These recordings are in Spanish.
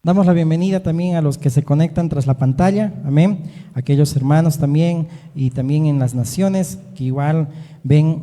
Damos la bienvenida también a los que se conectan tras la pantalla, amén, aquellos hermanos también y también en las naciones que igual ven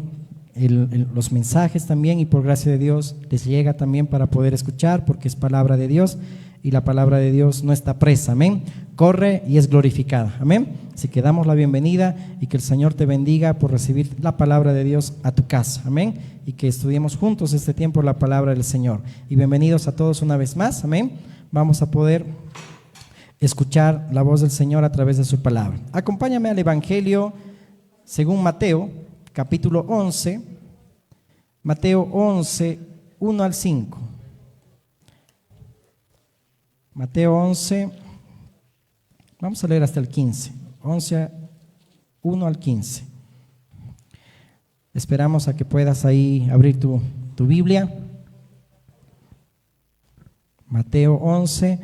los mensajes también y por gracia de Dios les llega también para poder escuchar porque es palabra de Dios y la palabra de Dios no está presa, amén, corre y es glorificada, amén. Así que damos la bienvenida y que el Señor te bendiga por recibir la palabra de Dios a tu casa, amén, y que estudiemos juntos este tiempo la palabra del Señor. Y bienvenidos a todos una vez más, amén. Vamos a poder escuchar la voz del Señor a través de su palabra. Acompáñame al Evangelio según Mateo, capítulo 11, Mateo 11, 1 al 5. Mateo 11, vamos a leer hasta el 15, 11, 1 al 15. Esperamos a que puedas ahí abrir tu Biblia. Mateo 11,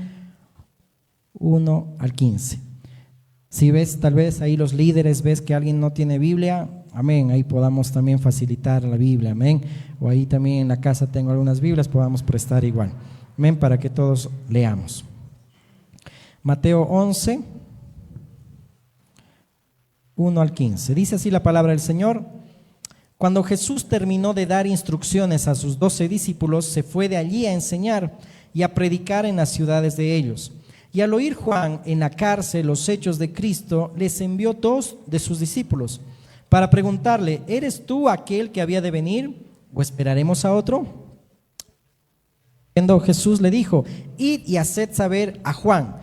1 al 15. Si ves, tal vez ahí los líderes, ves que alguien no tiene Biblia, amén, ahí podamos también facilitar la Biblia, amén. O ahí también en la casa tengo algunas Biblias, podamos prestar igual, amén, para que todos leamos. Mateo 11, 1 al 15. Dice así la palabra del Señor. Cuando Jesús terminó de dar instrucciones a sus 12 discípulos, se fue de allí a enseñar y a predicar en las ciudades de ellos. Y al oír Juan en la cárcel los hechos de Cristo, les envió 2 de sus discípulos para preguntarle: ¿eres tú aquel que había de venir o esperaremos a otro? Jesús le dijo: id y haced saber a Juan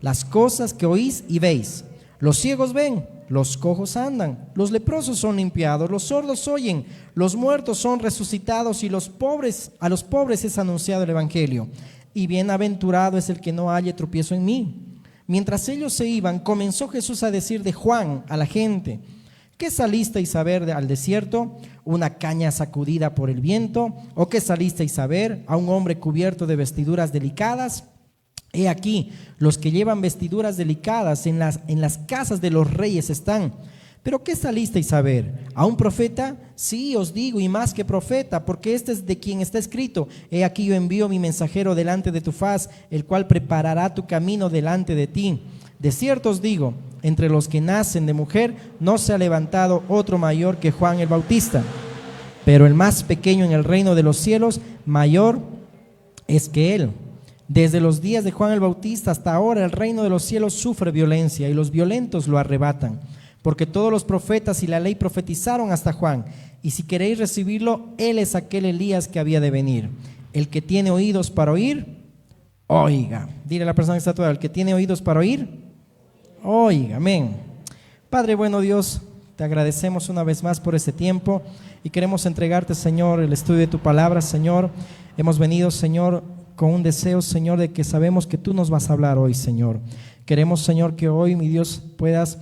las cosas que oís y veis. Los ciegos ven, los cojos andan, los leprosos son limpiados, los sordos oyen, los muertos son resucitados y a los pobres es anunciado el evangelio. Y bienaventurado es el que no halle tropiezo en mí. Mientras ellos se iban, comenzó Jesús a decir de Juan a la gente: ¿qué salisteis a ver al desierto? ¿Una caña sacudida por el viento? ¿O qué salisteis a ver? ¿A un hombre cubierto de vestiduras delicadas? He aquí, los que llevan vestiduras delicadas en las casas de los reyes están. ¿Pero qué salisteis a ver? ¿A un profeta? Sí, os digo, y más que profeta, porque este es de quien está escrito: he aquí yo envío mi mensajero delante de tu faz, el cual preparará tu camino delante de ti. De cierto os digo, entre los que nacen de mujer no se ha levantado otro mayor que Juan el Bautista, pero el más pequeño en el reino de los cielos mayor es que él. Desde los días de Juan el Bautista hasta ahora el reino de los cielos sufre violencia y los violentos lo arrebatan. Porque todos los profetas y la ley profetizaron hasta Juan. Y si queréis recibirlo, él es aquel Elías que había de venir. El que tiene oídos para oír, oiga. Dile a la persona que está a tu lado: el que tiene oídos para oír, oiga. Amén. Padre bueno Dios, te agradecemos una vez más por este tiempo y queremos entregarte, Señor, el estudio de tu palabra, Señor. Hemos venido, Señor, con un deseo, Señor, de que sabemos que tú nos vas a hablar hoy, Señor. Queremos, Señor, que hoy, mi Dios, puedas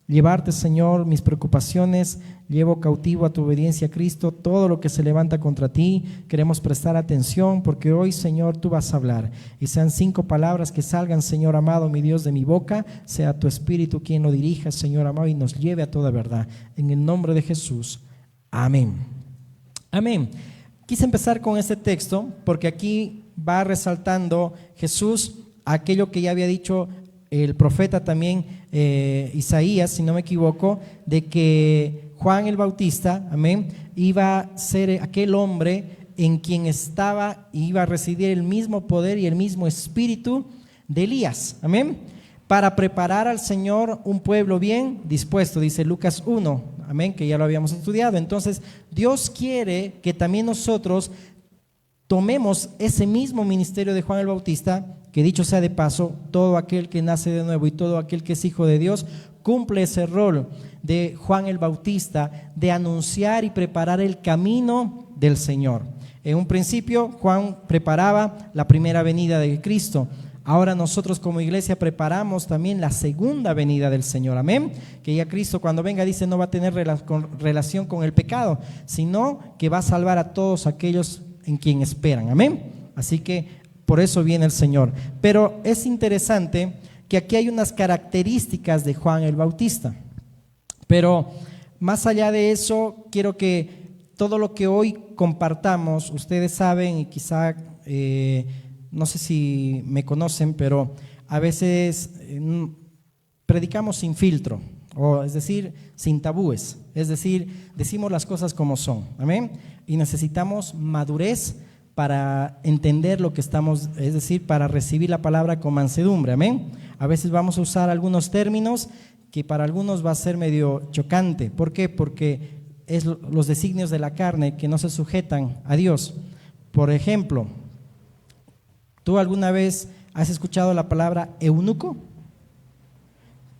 llevarte, Señor, mis preocupaciones. Llevo cautivo a tu obediencia, Cristo, todo lo que se levanta contra ti. Queremos prestar atención porque hoy, Señor, tú vas a hablar. Y sean 5 palabras que salgan, Señor amado, mi Dios, de mi boca. Sea tu Espíritu quien lo dirija, Señor amado, y nos lleve a toda verdad. En el nombre de Jesús. Amén. Amén. Quise empezar con este texto porque aquí va resaltando Jesús aquello que ya había dicho el profeta también, Isaías, si no me equivoco, de que Juan el Bautista, amén, iba a ser aquel hombre en quien iba a residir el mismo poder y el mismo espíritu de Elías, amén, para preparar al Señor un pueblo bien dispuesto, dice Lucas 1, amén, que ya lo habíamos estudiado. Entonces Dios quiere que también nosotros tomemos ese mismo ministerio de Juan el Bautista, que dicho sea de paso, todo aquel que nace de nuevo y todo aquel que es hijo de Dios cumple ese rol de Juan el Bautista, de anunciar y preparar el camino del Señor. En un principio Juan preparaba la primera venida de Cristo. Ahora nosotros como iglesia preparamos también la segunda venida del Señor, amén. Que ya Cristo cuando venga, dice, no va a tener relación con el pecado, sino que va a salvar a todos aquellos en quien esperan, amén. Así que por eso viene el Señor. Pero es interesante que aquí hay unas características de Juan el Bautista. Pero más allá de eso, quiero que todo lo que hoy compartamos, ustedes saben y quizá no sé si me conocen, pero a veces predicamos sin filtro, o es decir, sin tabúes, es decir, decimos las cosas como son, amén, y necesitamos madurez para entender lo que estamos, es decir, para recibir la palabra con mansedumbre, amén. A veces vamos a usar algunos términos que para algunos va a ser medio chocante. ¿Por qué? Porque es los designios de la carne que no se sujetan a Dios. Por ejemplo, ¿tú alguna vez has escuchado la palabra eunuco?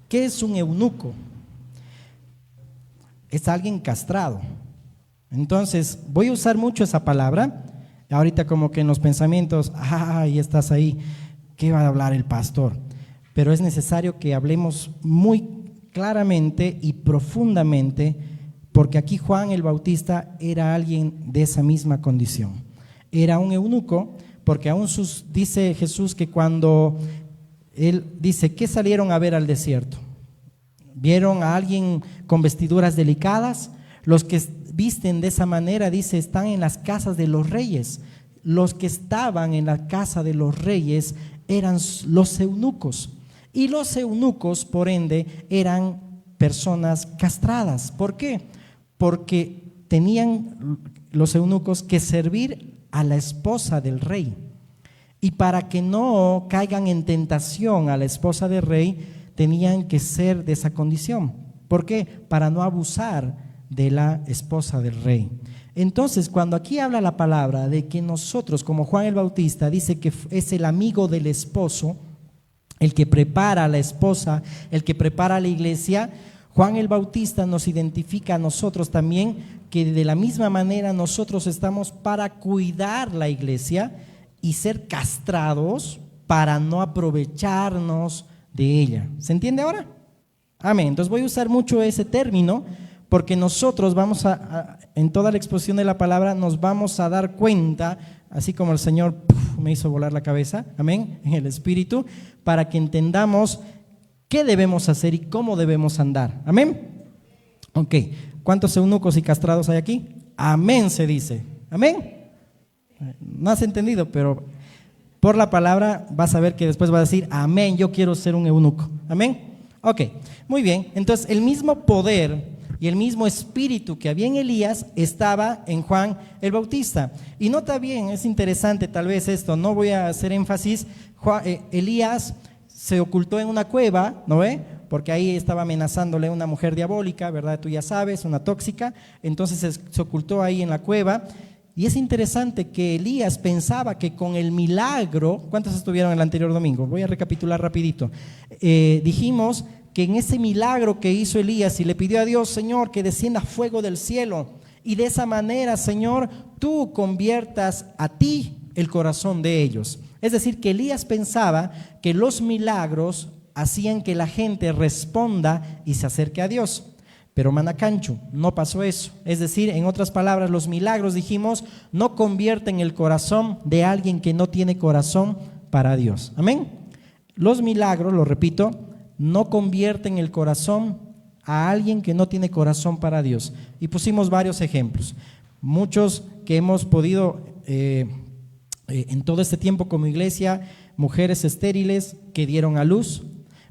¿Qué es un eunuco? Es alguien castrado. Entonces, voy a usar mucho esa palabra. Ahorita como que en los pensamientos, y estás ahí, ¿qué va a hablar el pastor? Pero es necesario que hablemos muy claramente y profundamente, porque aquí Juan el Bautista era alguien de esa misma condición. Era un eunuco, porque aún dice Jesús que cuando él dice, ¿qué salieron a ver al desierto? ¿Vieron a alguien con vestiduras delicadas? Los que visten de esa manera, dice, están en las casas de los reyes. Los que estaban en la casa de los reyes eran los eunucos. Y los eunucos, por ende, eran personas castradas. ¿Por qué? Porque tenían los eunucos que servir a la esposa del rey. Y para que no caigan en tentación a la esposa del rey, tenían que ser de esa condición. ¿Por qué? Para no abusar de la esposa del rey. Entonces, cuando aquí habla la palabra de que nosotros, como Juan el Bautista, dice que es el amigo del esposo, el que prepara a la esposa, el que prepara a la iglesia, Juan el Bautista nos identifica a nosotros también que de la misma manera nosotros estamos para cuidar la iglesia y ser castrados para no aprovecharnos de ella. ¿Se entiende ahora? Amén. Entonces voy a usar mucho ese término porque nosotros vamos en toda la exposición de la palabra nos vamos a dar cuenta, así como el Señor me hizo volar la cabeza, amén, en el Espíritu, para que entendamos qué debemos hacer y cómo debemos andar, amén. Ok, ¿cuántos eunucos y castrados hay aquí? Amén se dice, amén. No has entendido, pero por la palabra vas a ver que después va a decir, amén, yo quiero ser un eunuco, amén. Ok, muy bien, entonces el mismo poder y el mismo espíritu que había en Elías estaba en Juan el Bautista. Y nota bien, es interesante tal vez esto, no voy a hacer énfasis, Elías se ocultó en una cueva, ¿no ve? Porque ahí estaba amenazándole a una mujer diabólica, ¿verdad? Tú ya sabes, una tóxica, entonces se ocultó ahí en la cueva. Y es interesante que Elías pensaba que con el milagro, ¿cuántos estuvieron el anterior domingo? Voy a recapitular rapidito. Dijimos que en ese milagro que hizo Elías y le pidió a Dios, Señor, que descienda fuego del cielo y de esa manera, Señor, tú conviertas a ti el corazón de ellos. Es decir, que Elías pensaba que los milagros hacían que la gente responda y se acerque a Dios. Pero Manacancho, no pasó eso. Es decir, en otras palabras, los milagros, dijimos, no convierten el corazón de alguien que no tiene corazón para Dios. Amén. Los milagros, lo repito, no convierten el corazón a alguien que no tiene corazón para Dios. Y pusimos varios ejemplos. Muchos que hemos podido, en todo este tiempo como iglesia, mujeres estériles que dieron a luz,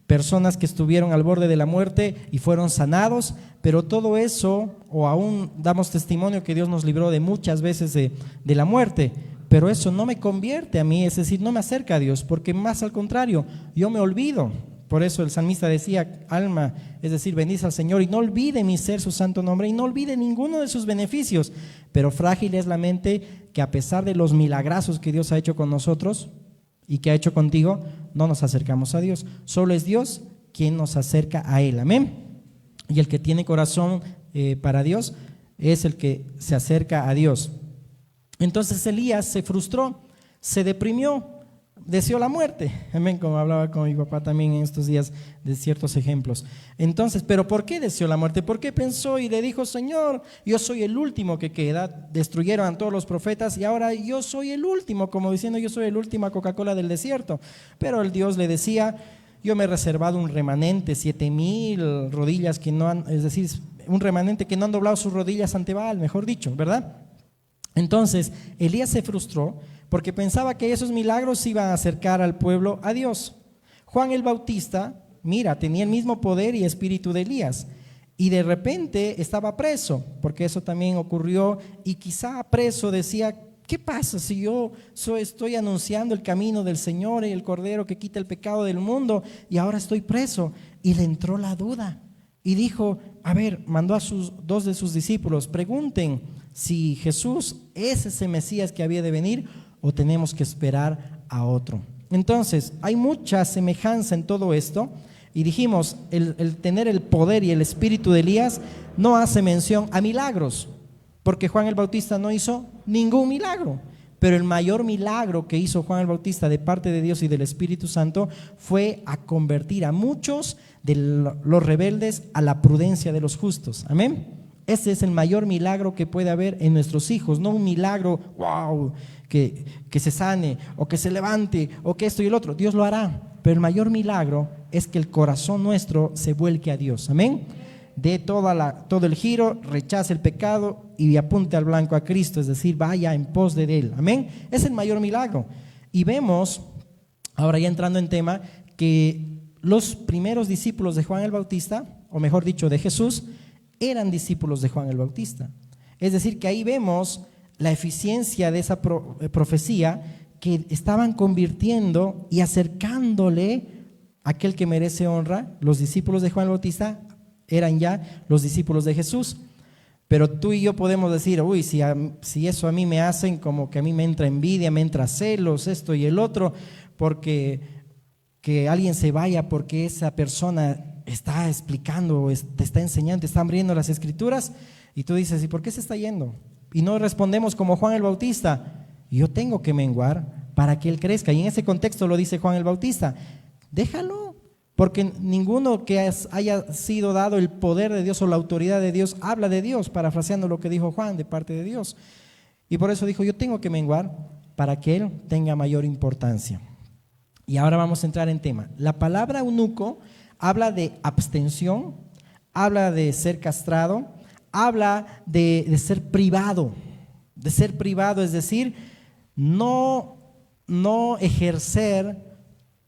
personas que estuvieron al borde de la muerte y fueron sanados, pero todo eso, o aún damos testimonio que Dios nos libró de muchas veces de la muerte, pero eso no me convierte a mí, es decir, no me acerca a Dios, porque más al contrario, yo me olvido. Por eso el salmista decía, alma, es decir, bendice al Señor y no olvide mi ser su santo nombre y no olvide ninguno de sus beneficios, pero frágil es la mente que a pesar de los milagrazos que Dios ha hecho con nosotros y que ha hecho contigo, no nos acercamos a Dios. Solo es Dios quien nos acerca a Él, amén. Y el que tiene corazón para Dios es el que se acerca a Dios. Entonces Elías se frustró, se deprimió, deseó la muerte, amén, como hablaba con mi papá también en estos días de ciertos ejemplos. Entonces, ¿pero por qué deseó la muerte? ¿Por qué pensó y le dijo, Señor, yo soy el último que queda? Destruyeron a todos los profetas y ahora yo soy el último, como diciendo, yo soy el último Coca-Cola del desierto. Pero el Dios le decía, yo me he reservado un remanente, 7,000 rodillas que no han, es decir, un remanente que no han doblado sus rodillas ante Baal, mejor dicho, ¿verdad? Entonces, Elías se frustró porque pensaba que esos milagros iban a acercar al pueblo a Dios. Juan el Bautista, mira, tenía el mismo poder y espíritu de Elías. Y de repente estaba preso, porque eso también ocurrió. Y quizá preso decía, ¿qué pasa si yo estoy anunciando el camino del Señor y el Cordero que quita el pecado del mundo y ahora estoy preso? Y le entró la duda y dijo, a ver, mandó a dos de sus discípulos, pregunten si Jesús es ese Mesías que había de venir o tenemos que esperar a otro. Entonces, hay mucha semejanza en todo esto. Y dijimos, el tener el poder y el espíritu de Elías no hace mención a milagros, porque Juan el Bautista no hizo ningún milagro. Pero el mayor milagro que hizo Juan el Bautista de parte de Dios y del Espíritu Santo fue a convertir a muchos de los rebeldes a la prudencia de los justos. Amén. Ese es el mayor milagro que puede haber en nuestros hijos, no un milagro, wow, que se sane o que se levante o que esto y el otro. Dios lo hará, pero el mayor milagro es que el corazón nuestro se vuelque a Dios. Amén. De todo el giro, rechace el pecado y apunte al blanco a Cristo, es decir, vaya en pos de Él. Amén. Es el mayor milagro. Y vemos, ahora ya entrando en tema, que los primeros discípulos de Juan el Bautista, o mejor dicho, de Jesús, eran discípulos de Juan el Bautista. Es decir, que ahí vemos la eficiencia de esa profecía, que estaban convirtiendo y acercándole a aquel que merece honra. Los discípulos de Juan el Bautista eran ya los discípulos de Jesús. Pero tú y yo podemos decir, uy, si eso a mí me hacen, como que a mí me entra envidia, me entra celos, esto y el otro, porque que alguien se vaya porque esa persona está explicando, te está enseñando, te está abriendo las escrituras, y tú dices, ¿y por qué se está yendo? Y no respondemos como Juan el Bautista, yo tengo que menguar para que él crezca. Y en ese contexto lo dice Juan el Bautista, déjalo, porque ninguno que haya sido dado el poder de Dios o la autoridad de Dios habla de Dios, parafraseando lo que dijo Juan de parte de Dios. Y por eso dijo, yo tengo que menguar para que él tenga mayor importancia. Y ahora vamos a entrar en tema. La palabra eunuco habla de abstención, habla de ser castrado, habla de ser privado, es decir, no ejercer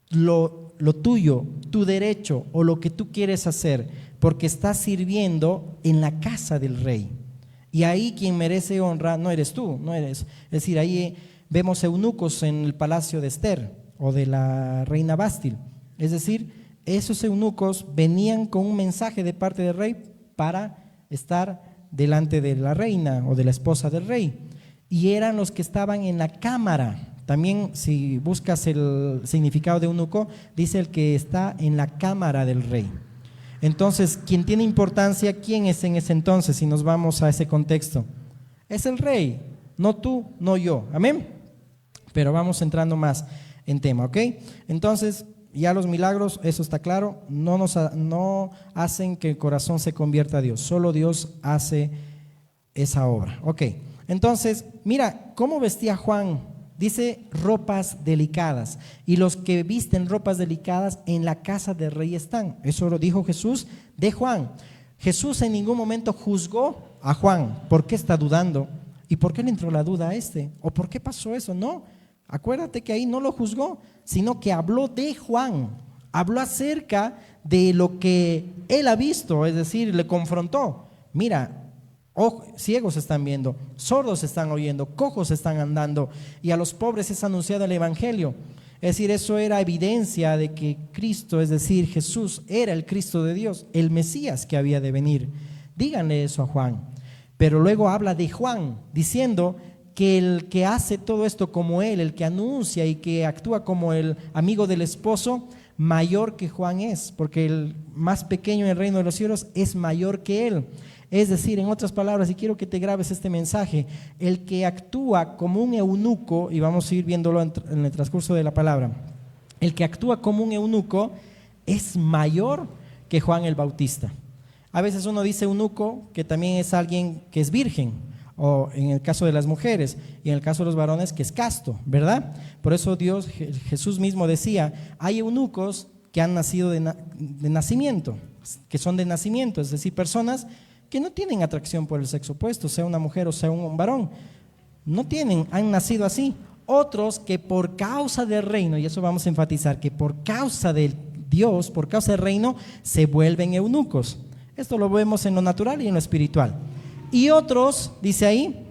lo tuyo, tu derecho o lo que tú quieres hacer, porque estás sirviendo en la casa del rey. Y ahí quien merece honra no eres tú, es decir, ahí vemos eunucos en el palacio de Esther o de la reina Bástil. Es decir, esos eunucos venían con un mensaje de parte del rey para estar delante de la reina o de la esposa del rey, y eran los que estaban en la cámara. También, si buscas el significado de eunuco, dice el que está en la cámara del rey. Entonces, quien tiene importancia, ¿quién es en ese entonces? Si nos vamos a ese contexto, es el rey, no tú, no yo. Amén. Pero vamos entrando más en tema, ¿ok? Entonces, ya los milagros, eso está claro, no hacen que el corazón se convierta a Dios, solo Dios hace esa obra. Ok, entonces, mira cómo vestía Juan. Dice ropas delicadas, y los que visten ropas delicadas en la casa del rey están. Eso lo dijo Jesús de Juan. Jesús en ningún momento juzgó a Juan. ¿Por qué está dudando? ¿Y por qué le entró la duda a este? ¿O por qué pasó eso? No, acuérdate que ahí no lo juzgó, sino que habló de Juan, habló acerca de lo que él ha visto, es decir, le confrontó. Mira, ciegos están viendo, sordos están oyendo, cojos están andando, y a los pobres es anunciado el evangelio. Es decir, eso era evidencia de que Cristo, es decir, Jesús, era el Cristo de Dios, el Mesías que había de venir. Díganle eso a Juan. Pero luego habla de Juan, diciendo que el que hace todo esto como él, el que anuncia y que actúa como el amigo del esposo, mayor que Juan es, porque el más pequeño en el reino de los cielos es mayor que él. Es decir, en otras palabras, y quiero que te grabes este mensaje, el que actúa como un eunuco, y vamos a ir viéndolo en el transcurso de la palabra, el que actúa como un eunuco es mayor que Juan el Bautista. A veces uno dice eunuco, que también es alguien que es virgen, o en el caso de las mujeres, y en el caso de los varones, que es casto, ¿verdad? Por eso Jesús mismo decía, hay eunucos que han nacido de nacimiento, que son de nacimiento, es decir, personas que no tienen atracción por el sexo opuesto, sea una mujer o sea un varón. no tienen, han nacido así. Otros que por causa del reino, y eso vamos a enfatizar, que por causa de Dios, por causa del reino, se vuelven eunucos. Esto lo vemos en lo natural y en lo espiritual. Y otros, dice ahí,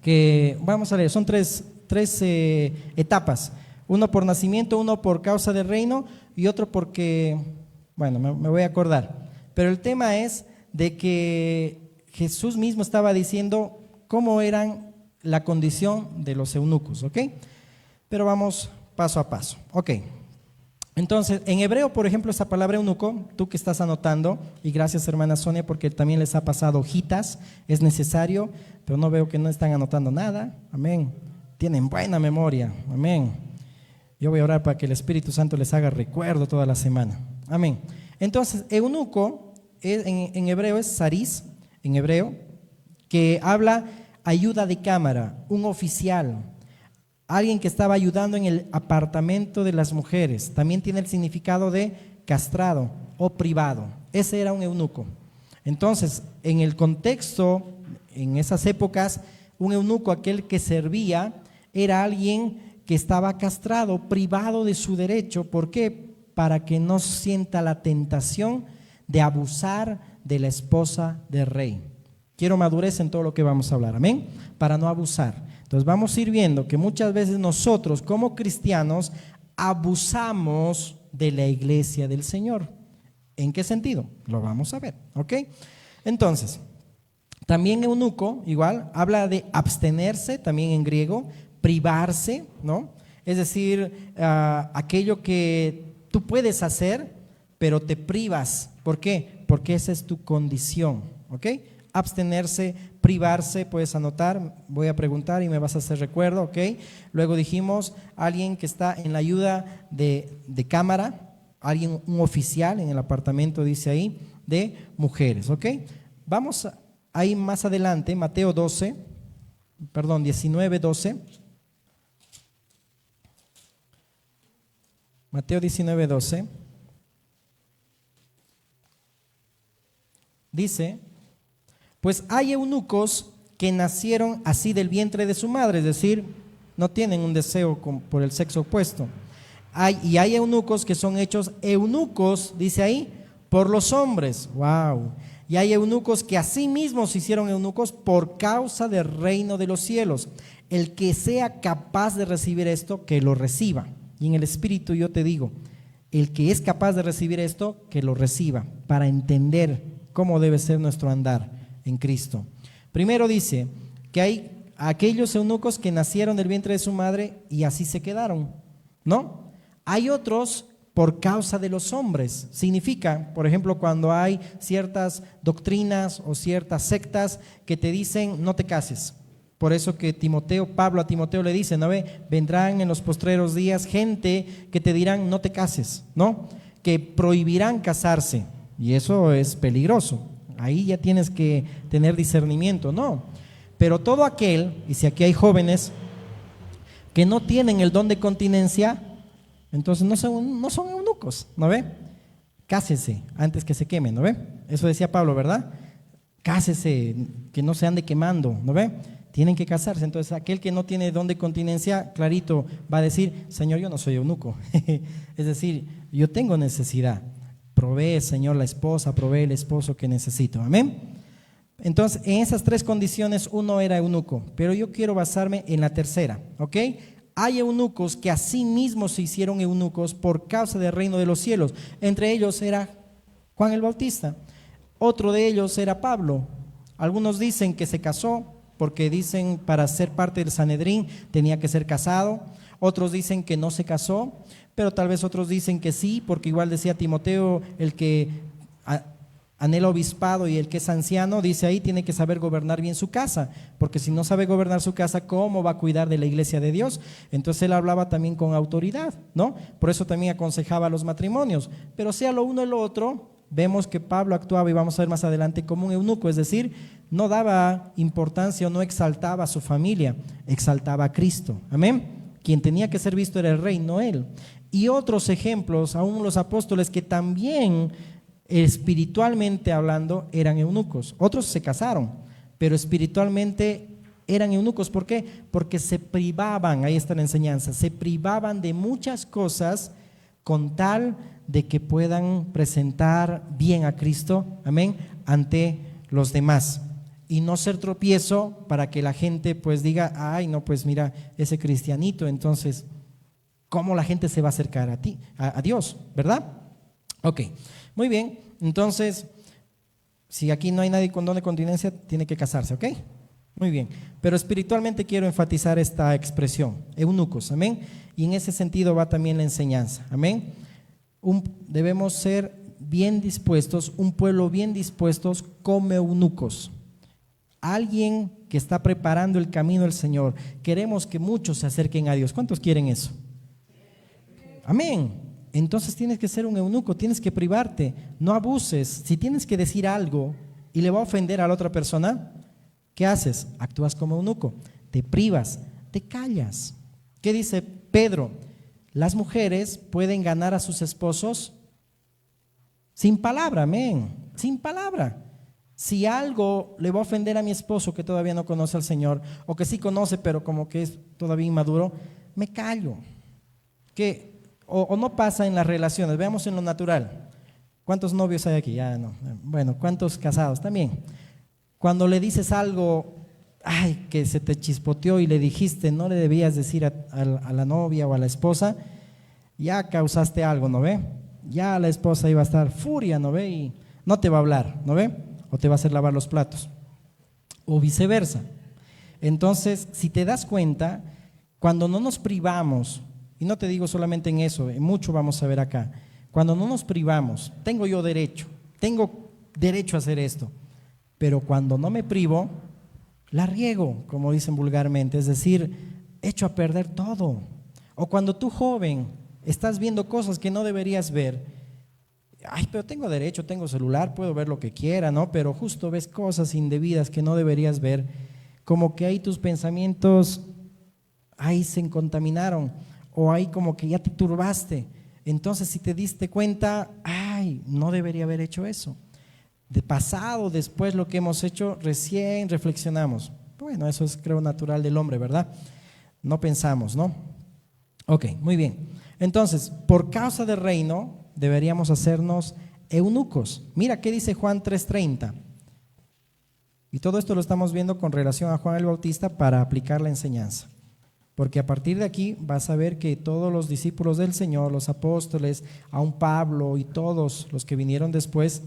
que vamos a leer, son tres etapas. Uno por nacimiento, uno por causa del reino y otro porque, bueno, me voy a acordar. Pero el tema es de que Jesús mismo estaba diciendo cómo eran la condición de los eunucos, ¿ok? Pero vamos paso a paso, ok. Entonces, en hebreo, por ejemplo, esa palabra eunuco, tú que estás anotando, y gracias hermana Sonia porque también les ha pasado hojitas, es necesario, pero no veo que no están anotando nada, amén. Tienen buena memoria, amén. Yo voy a orar para que el Espíritu Santo les haga recuerdo toda la semana, amén. Entonces, eunuco en hebreo es saris, en hebreo, que habla ayuda de cámara, un oficial, alguien que estaba ayudando en el apartamento de las mujeres. También tiene el significado de castrado o privado. Ese era un eunuco. Entonces, en el contexto, en esas épocas, un eunuco, aquel que servía, era alguien que estaba castrado, privado de su derecho. ¿Por qué? Para que no sienta la tentación de abusar de la esposa del rey. Quiero madurez en todo lo que vamos a hablar, amén, para no abusar. Entonces vamos a ir viendo que muchas veces nosotros como cristianos abusamos de la iglesia del Señor. ¿En qué sentido? Lo vamos a ver, ¿ok? Entonces, también eunuco, igual, habla de abstenerse, también en griego, privarse, ¿no? Es decir, aquello que tú puedes hacer, pero te privas. ¿Por qué? Porque esa es tu condición, ¿ok? Abstenerse, privarse, puedes anotar, voy a preguntar y me vas a hacer recuerdo, ¿ok? Luego dijimos, alguien que está en la ayuda de cámara, alguien, un oficial en el apartamento, dice ahí, de mujeres, ¿ok? Vamos ahí más adelante, Mateo 19, 12. Mateo 19, 12. Dice, pues hay eunucos que nacieron así del vientre de su madre, es decir, no tienen un deseo por el sexo opuesto. Y hay eunucos que son hechos eunucos, dice ahí, por los hombres. Wow. Y hay eunucos que así mismos se hicieron eunucos por causa del reino de los cielos. El que sea capaz de recibir esto, que lo reciba. Y en el Espíritu yo te digo, el que es capaz de recibir esto, que lo reciba, para entender cómo debe ser nuestro andar en Cristo. Primero dice que hay aquellos eunucos que nacieron del vientre de su madre y así se quedaron, ¿no? Hay otros por causa de los hombres. Significa, por ejemplo, cuando hay ciertas doctrinas o ciertas sectas que te dicen no te cases. Por eso que Pablo a Timoteo le dice, ¿no ve? Vendrán en los postreros días gente que te dirán no te cases, ¿no? Que prohibirán casarse y eso es peligroso. Ahí ya tienes que tener discernimiento, ¿no? Pero todo aquel, y si aquí hay jóvenes que no tienen el don de continencia, entonces no son eunucos, ¿no ve? Cásese antes que se quemen, ¿no ve? Eso decía Pablo, ¿verdad? Cásese, que no se ande quemando, ¿no ve? Tienen que casarse. Entonces aquel que no tiene don de continencia, clarito va a decir, Señor, yo no soy eunuco. Es decir, yo tengo necesidad. Provee, Señor, la esposa, provee el esposo que necesito. Amén. Entonces, en esas tres condiciones uno era eunuco, pero yo quiero basarme en la tercera, ¿ok? Hay eunucos que a sí mismos se hicieron eunucos por causa del reino de los cielos. Entre ellos era Juan el Bautista. Otro de ellos era Pablo. Algunos dicen que se casó porque dicen para ser parte del Sanedrín tenía que ser casado. Otros dicen que no se casó, pero tal vez otros dicen que sí, porque igual decía Timoteo, el que anhela obispado y el que es anciano, dice ahí, tiene que saber gobernar bien su casa, porque si no sabe gobernar su casa, ¿cómo va a cuidar de la iglesia de Dios? Entonces él hablaba también con autoridad, ¿no? Por eso también aconsejaba a los matrimonios, pero sea lo uno y lo otro, vemos que Pablo actuaba, y vamos a ver más adelante, como un eunuco, es decir, no daba importancia o no exaltaba a su familia, exaltaba a Cristo, amén. Quien tenía que ser visto era el rey, no él. Y otros ejemplos, aún los apóstoles que también espiritualmente hablando eran eunucos. Otros se casaron, pero espiritualmente eran eunucos. ¿Por qué? Porque se privaban, ahí está la enseñanza, se privaban de muchas cosas con tal de que puedan presentar bien a Cristo, amén, ante los demás. Y no ser tropiezo para que la gente pues diga, ay no, pues mira, ese cristianito, entonces, ¿cómo la gente se va a acercar a ti, a Dios, verdad? Ok, muy bien, entonces, si aquí no hay nadie con don de continencia, tiene que casarse, ¿ok? Muy bien, pero espiritualmente quiero enfatizar esta expresión, eunucos, amén, y en ese sentido va también la enseñanza, amén. Debemos ser bien dispuestos, un pueblo bien dispuestos como eunucos, alguien que está preparando el camino del Señor. Queremos que muchos se acerquen a Dios. ¿Cuántos quieren eso? Amén. Entonces tienes que ser un eunuco, tienes que privarte, no abuses. Si tienes que decir algo y le va a ofender a la otra persona, ¿qué haces? Actúas como eunuco, te privas, te callas. ¿Qué dice Pedro? Las mujeres pueden ganar a sus esposos sin palabra, amén, sin palabra. Si algo le va a ofender a mi esposo que todavía no conoce al Señor, o que sí conoce pero como que es todavía inmaduro, me callo. O no pasa en las relaciones, veamos en lo natural. ¿Cuántos novios hay aquí? Ya no. Bueno, ¿cuántos casados? También. Cuando le dices algo, ay, que se te chispoteó y le dijiste, no le debías decir a la novia o a la esposa, ya causaste algo, ¿no ve? Ya la esposa iba a estar furia, ¿no ve? Y no te va a hablar, ¿no ve? O te va a hacer lavar los platos, o viceversa. Entonces, si te das cuenta, cuando no nos privamos, y no te digo solamente en eso, en mucho vamos a ver acá, cuando no nos privamos, tengo derecho a hacer esto, pero cuando no me privo, la riego, como dicen vulgarmente, es decir, echo a perder todo. O cuando tú, joven, estás viendo cosas que no deberías ver, ay, pero tengo derecho, tengo celular, puedo ver lo que quiera, ¿no? Pero justo ves cosas indebidas que no deberías ver, como que ahí tus pensamientos, ahí se contaminaron, o ahí como que ya te turbaste. Entonces, si te diste cuenta, ay, no debería haber hecho eso. De pasado, después lo que hemos hecho, recién reflexionamos. Bueno, eso es, creo, natural del hombre, ¿verdad? No pensamos, ¿no? Ok, muy bien. Entonces, por causa del reino, deberíamos hacernos eunucos. Mira qué dice Juan 3:30. Y todo esto lo estamos viendo con relación a Juan el Bautista para aplicar la enseñanza. Porque a partir de aquí vas a ver que todos los discípulos del Señor, los apóstoles, aun Pablo y todos los que vinieron después,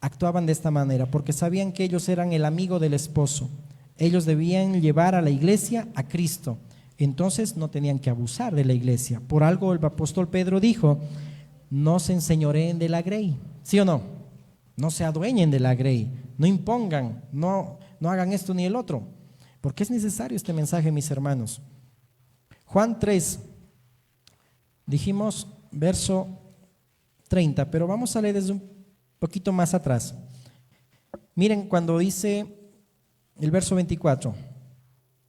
actuaban de esta manera, porque sabían que ellos eran el amigo del esposo. Ellos debían llevar a la iglesia a Cristo. Entonces no tenían que abusar de la iglesia. Por algo el apóstol Pedro dijo, no se enseñoreen de la grey, ¿sí o no? No se adueñen de la grey, no impongan, no hagan esto ni el otro, porque es necesario este mensaje, mis hermanos. Juan 3, dijimos verso 30, pero vamos a leer desde un poquito más atrás. Miren cuando dice el verso 24,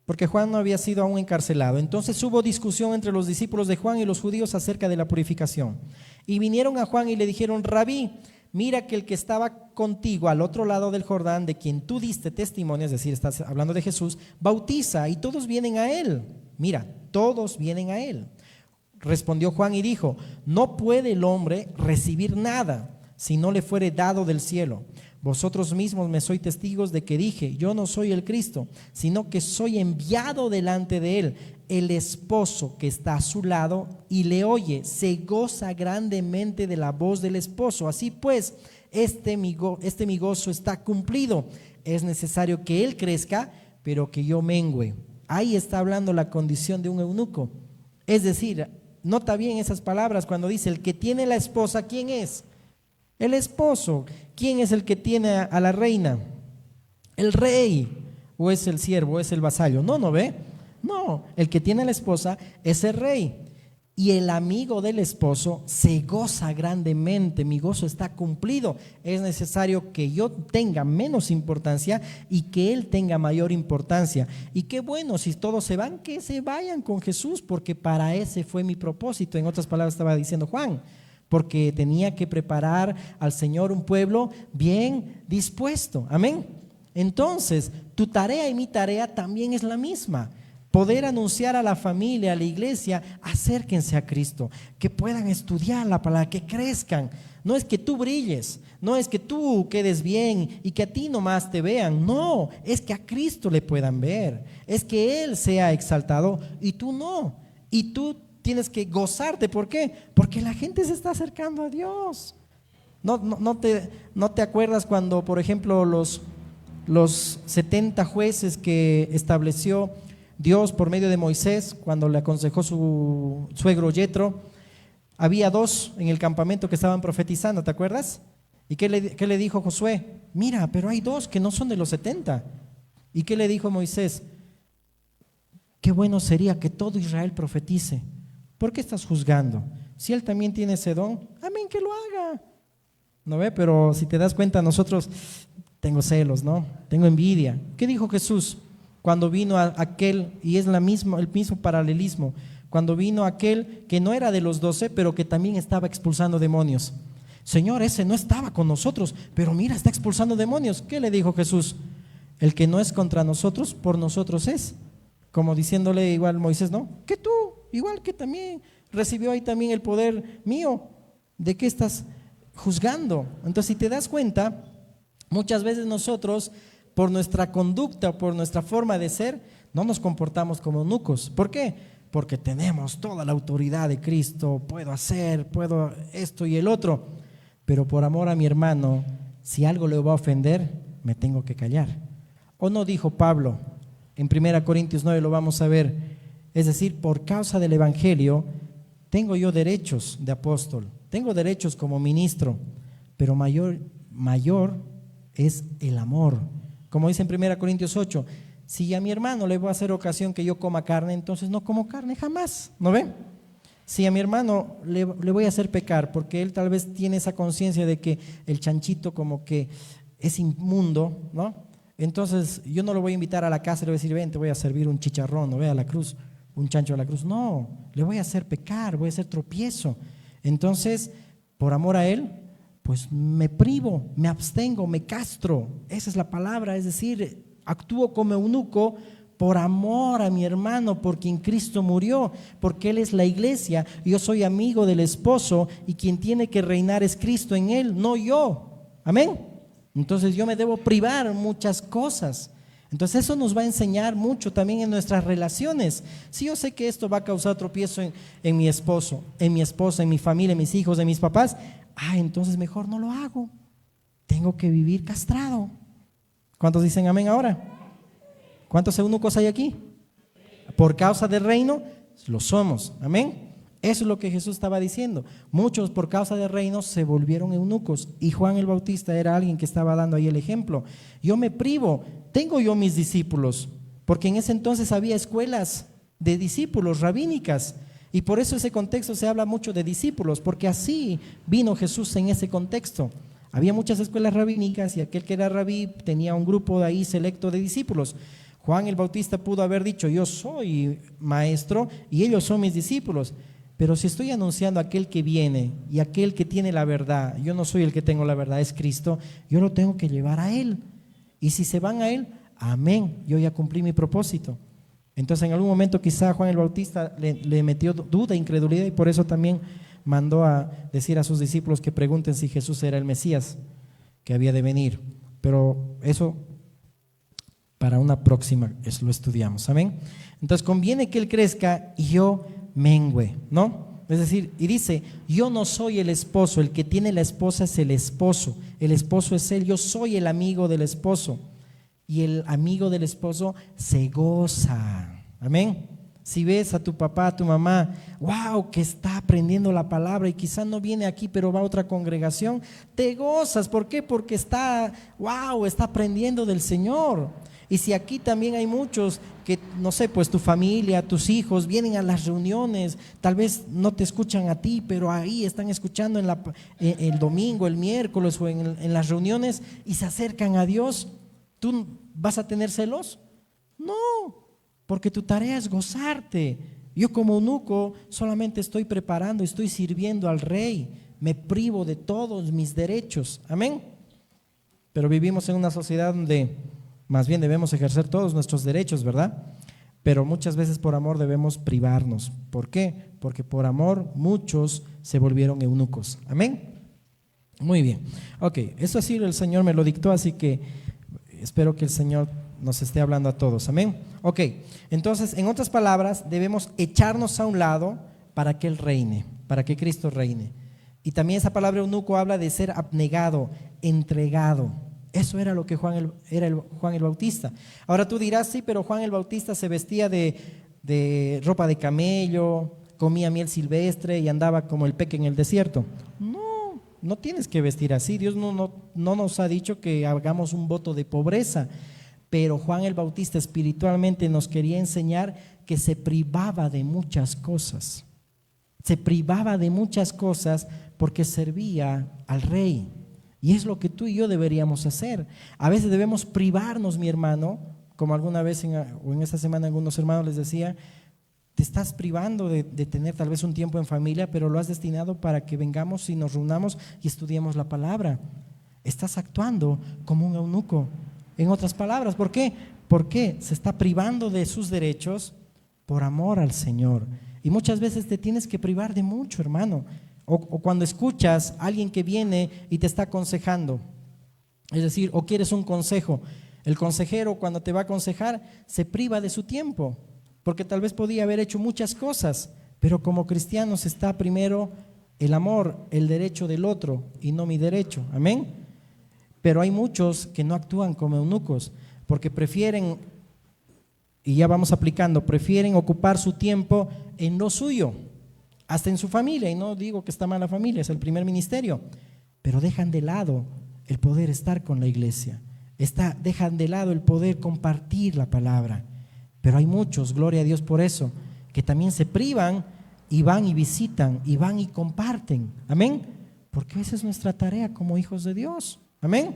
porque Juan no había sido aún encarcelado. Entonces hubo discusión entre los discípulos de Juan y los judíos acerca de la purificación. Y vinieron a Juan y le dijeron, Rabí, mira que el que estaba contigo al otro lado del Jordán, de quien tú diste testimonio, es decir, estás hablando de Jesús, bautiza y todos vienen a él. Mira, todos vienen a él. Respondió Juan y dijo, no puede el hombre recibir nada si no le fuere dado del cielo. Vosotros mismos me sois testigos de que dije, yo no soy el Cristo, sino que soy enviado delante de él. El esposo que está a su lado y le oye, se goza grandemente de la voz del esposo. Así pues, este mi gozo está cumplido. Es necesario que él crezca, pero que yo mengüe. Ahí está hablando la condición de un eunuco. Es decir, nota bien esas palabras cuando dice, el que tiene la esposa, ¿quién es? El esposo. ¿Quién es el que tiene a la reina? ¿El rey? ¿O es el siervo? ¿O es el vasallo? No ve. No, el que tiene a la esposa es el rey. Y el amigo del esposo se goza grandemente. Mi gozo está cumplido. Es necesario que yo tenga menos importancia y que él tenga mayor importancia. Y qué bueno, si todos se van, que se vayan con Jesús, porque para ese fue mi propósito. En otras palabras estaba diciendo Juan, porque tenía que preparar al Señor un pueblo bien dispuesto. Amén. Entonces, tu tarea y mi tarea también es la misma. Poder anunciar a la familia, a la iglesia, acérquense a Cristo, que puedan estudiar la palabra, que crezcan. No es que tú brilles, no es que tú quedes bien y que a ti nomás te vean, no, es que a Cristo le puedan ver, es que Él sea exaltado y tú no. Y tú tienes que gozarte, ¿por qué? Porque la gente se está acercando a Dios. No te acuerdas cuando, por ejemplo, los 70 jueces que estableció Dios por medio de Moisés, cuando le aconsejó su suegro Yetro, había 2 en el campamento que estaban profetizando, ¿te acuerdas? ¿Y qué le dijo Josué? Mira, pero hay 2 que no son de los 70. ¿Y qué le dijo Moisés? Qué bueno sería que todo Israel profetice. ¿Por qué estás juzgando? Si él también tiene ese don, amén, que lo haga. ¿No ve? Pero si te das cuenta, nosotros tengo celos, ¿no? Tengo envidia. ¿Qué dijo Jesús cuando vino aquel, y es el mismo paralelismo, cuando vino aquel que no era de los 12, pero que también estaba expulsando demonios? Señor, ese no estaba con nosotros, pero mira, está expulsando demonios. ¿Qué le dijo Jesús? El que no es contra nosotros, por nosotros es. Como diciéndole igual Moisés, ¿no? Que tú, igual que también recibió ahí también el poder mío. ¿De qué estás juzgando? Entonces, si te das cuenta, muchas veces nosotros, por nuestra conducta, por nuestra forma de ser, no nos comportamos como eunucos. ¿Por qué? Porque tenemos toda la autoridad de Cristo, puedo esto y el otro, pero por amor a mi hermano, si algo le va a ofender, me tengo que callar. ¿O no dijo Pablo? En 1 Corintios 9 lo vamos a ver. Es decir, por causa del evangelio, tengo yo derechos de apóstol, tengo derechos como ministro, pero mayor es el amor. Como dice en 1 Corintios 8, si a mi hermano le voy a hacer ocasión que yo coma carne, entonces no como carne jamás, ¿no ven? Si a mi hermano le voy a hacer pecar, porque él tal vez tiene esa conciencia de que el chanchito como que es inmundo, ¿no? Entonces yo no lo voy a invitar a la casa y le voy a decir, ven, te voy a servir un chicharrón, no ve a la cruz, un chancho a la cruz. No, le voy a hacer pecar, voy a hacer tropiezo. Entonces, por amor a él, pues me privo, me abstengo, me castro. Esa es la palabra, es decir, actúo como eunuco por amor a mi hermano, por quien Cristo murió, porque Él es la iglesia, yo soy amigo del esposo y quien tiene que reinar es Cristo en él, no yo. Amén. Entonces yo me debo privar muchas cosas. Entonces eso nos va a enseñar mucho también en nuestras relaciones. Si yo sé que esto va a causar tropiezo en mi esposo, en mi esposa, en mi familia, en mis hijos, en mis papás, entonces mejor no lo hago. Tengo que vivir castrado. ¿Cuántos dicen amén ahora? ¿Cuántos eunucos hay aquí? Por causa del reino, lo somos. Amén. Eso es lo que Jesús estaba diciendo. Muchos por causa del reino se volvieron eunucos. Y Juan el Bautista era alguien que estaba dando ahí el ejemplo. Yo me privo, tengo yo mis discípulos, porque en ese entonces había escuelas de discípulos rabínicas. Y por eso ese contexto se habla mucho de discípulos, porque así vino Jesús en ese contexto. Había muchas escuelas rabínicas y aquel que era rabí tenía un grupo de ahí selecto de discípulos. Juan el Bautista pudo haber dicho, yo soy maestro y ellos son mis discípulos. Pero si estoy anunciando a aquel que viene y aquel que tiene la verdad, yo no soy el que tengo la verdad, es Cristo, yo lo tengo que llevar a Él. Y si se van a Él, amén, yo ya cumplí mi propósito. Entonces en algún momento quizá Juan el Bautista le metió duda, incredulidad, y por eso también mandó a decir a sus discípulos que pregunten si Jesús era el Mesías que había de venir. Pero eso para una próxima lo estudiamos, amén. Entonces conviene que Él crezca y yo mengüe, ¿no? Es decir, y dice, yo no soy el esposo, el que tiene la esposa es el esposo es él, yo soy el amigo del esposo y el amigo del esposo se goza, amén. Si ves a tu papá, a tu mamá, wow, que está aprendiendo la palabra y quizás no viene aquí pero va a otra congregación, te gozas, ¿por qué? Porque está aprendiendo del Señor. Y si aquí también hay muchos que, no sé, pues tu familia, tus hijos vienen a las reuniones, tal vez no te escuchan a ti, pero ahí están escuchando el domingo, el miércoles o en las reuniones y se acercan a Dios, ¿tú vas a tener celos? No, porque tu tarea es gozarte. Yo como eunuco solamente estoy preparando, estoy sirviendo al rey, me privo de todos mis derechos, amén. Pero vivimos en una sociedad donde Más bien debemos ejercer todos nuestros derechos, ¿verdad? Pero muchas veces por amor debemos privarnos. ¿Por qué? Porque por amor muchos se volvieron eunucos. Amén. Muy bien. Ok, eso así el Señor me lo dictó, así que espero que el Señor nos esté hablando a todos. Amén. Ok, entonces, en otras palabras, debemos echarnos a un lado para que Él reine, para que Cristo reine. Y también esa palabra eunuco habla de ser abnegado, entregado. Eso era lo que Juan el Bautista. Ahora tú dirás, sí, pero Juan el Bautista se vestía de ropa de camello, comía miel silvestre y andaba como el peque en el desierto. No, no tienes que vestir así. Dios no nos ha dicho que hagamos un voto de pobreza. Pero Juan el Bautista espiritualmente nos quería enseñar que se privaba de muchas cosas. Se privaba de muchas cosas porque servía al rey. Y es lo que tú y yo deberíamos hacer. A veces debemos privarnos, mi hermano, como alguna vez o en esta semana algunos hermanos les decía, te estás privando de tener tal vez un tiempo en familia, pero lo has destinado para que vengamos y nos reunamos y estudiemos la palabra. Estás actuando como un eunuco. En otras palabras, ¿por qué? Porque se está privando de sus derechos por amor al Señor. Y muchas veces te tienes que privar de mucho, hermano. O cuando escuchas a alguien que viene y te está aconsejando, es decir, o quieres un consejo, el consejero cuando te va a aconsejar se priva de su tiempo, porque tal vez podía haber hecho muchas cosas, pero como cristianos está primero el amor, el derecho del otro y no mi derecho. Amén. Pero hay muchos que no actúan como eunucos porque prefieren, y ya vamos aplicando, prefieren ocupar su tiempo en lo suyo, hasta en su familia, y no digo que está mal la familia, es el primer ministerio, pero dejan de lado el poder estar con la iglesia, dejan de lado el poder compartir la palabra. Pero hay muchos, gloria a Dios por eso, que también se privan y van y visitan y van y comparten. Amén. Porque esa es nuestra tarea como hijos de Dios. Amén.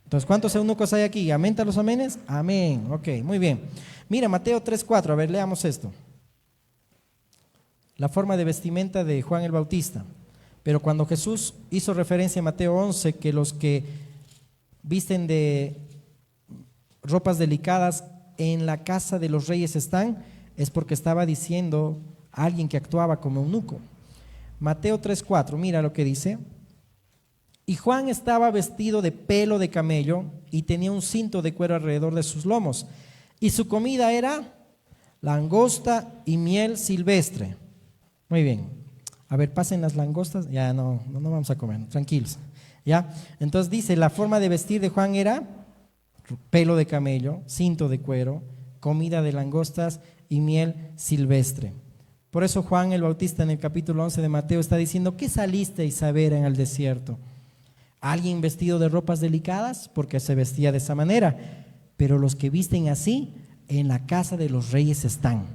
Entonces, ¿cuántos eunucos hay aquí? ¿Amén a los amenes? Amén. Ok, muy bien. Mira, Mateo 3:4, a ver, leamos esto. La forma de vestimenta de Juan el Bautista. Pero cuando Jesús hizo referencia en Mateo 11, que los que visten de ropas delicadas en la casa de los reyes están, es porque estaba diciendo a alguien que actuaba como eunuco. Mateo 3:4, mira lo que dice. Y Juan estaba vestido de pelo de camello y tenía un cinto de cuero alrededor de sus lomos. Y su comida era langosta y miel silvestre. Muy bien. A ver, pasen las langostas. Ya no vamos a comer, tranquilos. ¿Ya? Entonces dice, la forma de vestir de Juan era pelo de camello, cinto de cuero, comida de langostas y miel silvestre. Por eso Juan el Bautista en el capítulo 11 de Mateo está diciendo, ¿qué salisteis a ver en el desierto? ¿Alguien vestido de ropas delicadas? Porque se vestía de esa manera. Pero los que visten así, en la casa de los reyes están.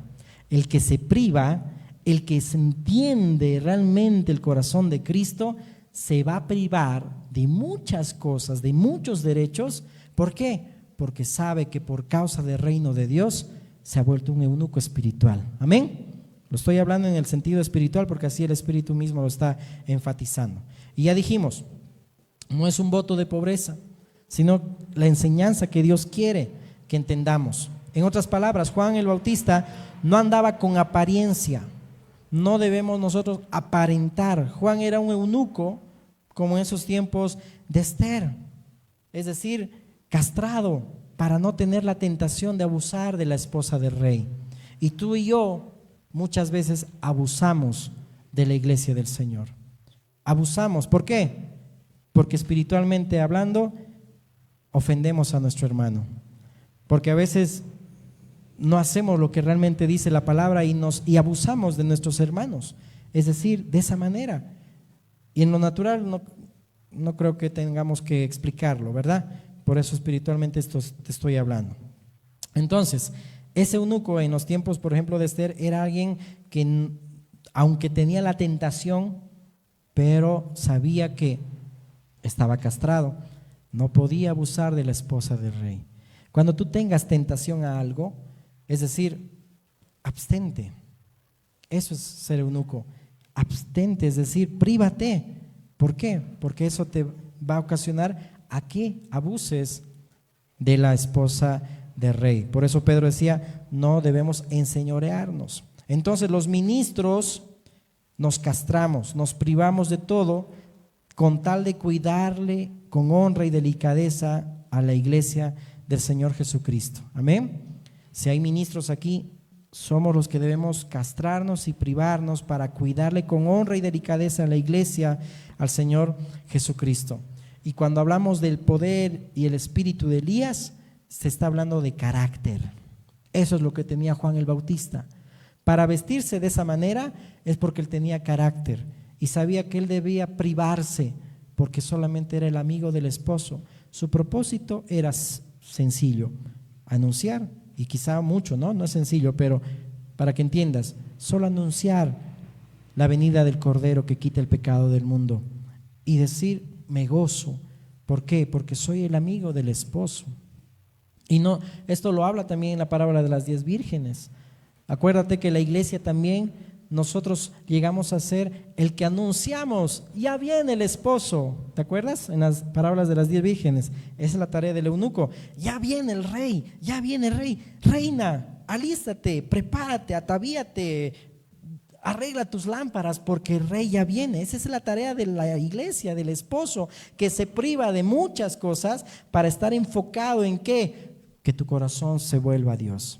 El que se priva, el que se entiende realmente el corazón de Cristo, se va a privar de muchas cosas, de muchos derechos. ¿Por qué? Porque sabe que por causa del reino de Dios se ha vuelto un eunuco espiritual. Amén. Lo estoy hablando en el sentido espiritual porque así el Espíritu mismo lo está enfatizando. Y ya dijimos, no es un voto de pobreza, sino la enseñanza que Dios quiere que entendamos. En otras palabras, Juan el Bautista no andaba con apariencia. No debemos nosotros aparentar. Juan era un eunuco como en esos tiempos de Esther, es decir, castrado para no tener la tentación de abusar de la esposa del rey. Y tú y yo muchas veces abusamos de la iglesia del Señor. Abusamos. ¿Por qué? Porque espiritualmente hablando ofendemos a nuestro hermano. Porque a veces no hacemos lo que realmente dice la palabra y abusamos de nuestros hermanos. Es decir, de esa manera. Y en lo natural no creo que tengamos que explicarlo, ¿verdad? Por eso espiritualmente te estoy hablando. Entonces, ese eunuco en los tiempos, por ejemplo, de Esther, era alguien que, aunque tenía la tentación, pero sabía que estaba castrado, no podía abusar de la esposa del rey. Cuando tú tengas tentación a algo, es decir, abstente. Eso es ser eunuco. Abstente, es decir, prívate. ¿Por qué? Porque eso te va a ocasionar a que abuses de la esposa del rey. Por eso Pedro decía, no debemos enseñorearnos. Entonces los ministros nos castramos, nos privamos de todo con tal de cuidarle con honra y delicadeza a la iglesia del Señor Jesucristo. Amén. Si hay ministros aquí, somos los que debemos castrarnos y privarnos para cuidarle con honra y delicadeza a la iglesia, al Señor Jesucristo. Y cuando hablamos del poder y el espíritu de Elías, se está hablando de carácter. Eso es lo que tenía Juan el Bautista. Para vestirse de esa manera es porque él tenía carácter y sabía que él debía privarse porque solamente era el amigo del esposo. Su propósito era sencillo, anunciar, y quizá mucho, no es sencillo, pero para que entiendas, solo anunciar la venida del Cordero que quita el pecado del mundo y decir, me gozo. ¿Por qué? Porque soy el amigo del esposo. Y no, esto lo habla también en la parábola de las 10 vírgenes. Acuérdate que la iglesia también, nosotros llegamos a ser el que anunciamos, ya viene el esposo. ¿Te acuerdas? En las parábolas de las 10 vírgenes, esa es la tarea del eunuco. Ya viene el rey, ya viene el rey. Reina, alístate, prepárate, atavíate, arregla tus lámparas porque el rey ya viene. Esa es la tarea de la iglesia, del esposo, que se priva de muchas cosas para estar enfocado en ¿qué? Que tu corazón se vuelva a Dios,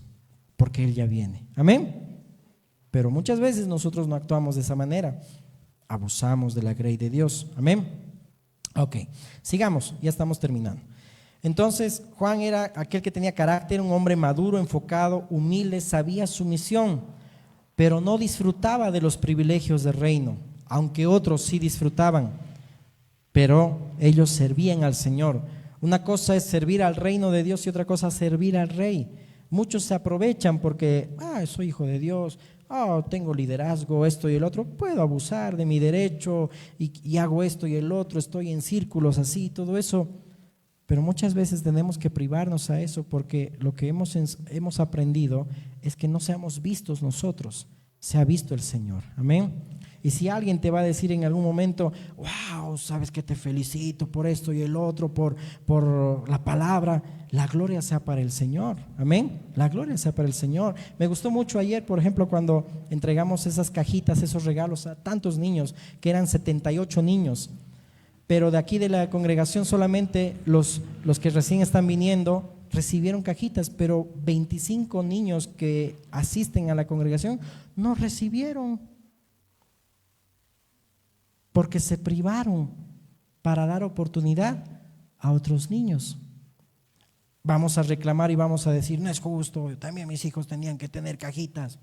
porque Él ya viene. Amén. Pero muchas veces nosotros no actuamos de esa manera, abusamos de la grey de Dios. Amén. Ok, sigamos, ya estamos terminando. Entonces Juan era aquel que tenía carácter, un hombre maduro, enfocado, humilde, sabía su misión, pero no disfrutaba de los privilegios del reino, aunque otros sí disfrutaban, pero ellos servían al Señor. Una cosa es servir al reino de Dios y otra cosa es servir al rey. Muchos se aprovechan porque, soy hijo de Dios, tengo liderazgo, esto y el otro, puedo abusar de mi derecho y hago esto y el otro, estoy en círculos así, todo eso. Pero muchas veces tenemos que privarnos a eso porque lo que hemos aprendido es que no seamos vistos nosotros, se ha visto el Señor. Amén. Y si alguien te va a decir en algún momento, wow, sabes que te felicito por esto y el otro, por la palabra, la gloria sea para el Señor. Amén. La gloria sea para el Señor. Me gustó mucho ayer, por ejemplo, cuando entregamos esas cajitas, esos regalos a tantos niños, que eran 78 niños. Pero de aquí de la congregación solamente los que recién están viniendo recibieron cajitas, pero 25 niños que asisten a la congregación no recibieron, porque se privaron para dar oportunidad a otros niños. Vamos a reclamar y vamos a decir, no es justo, también mis hijos tenían que tener cajitas.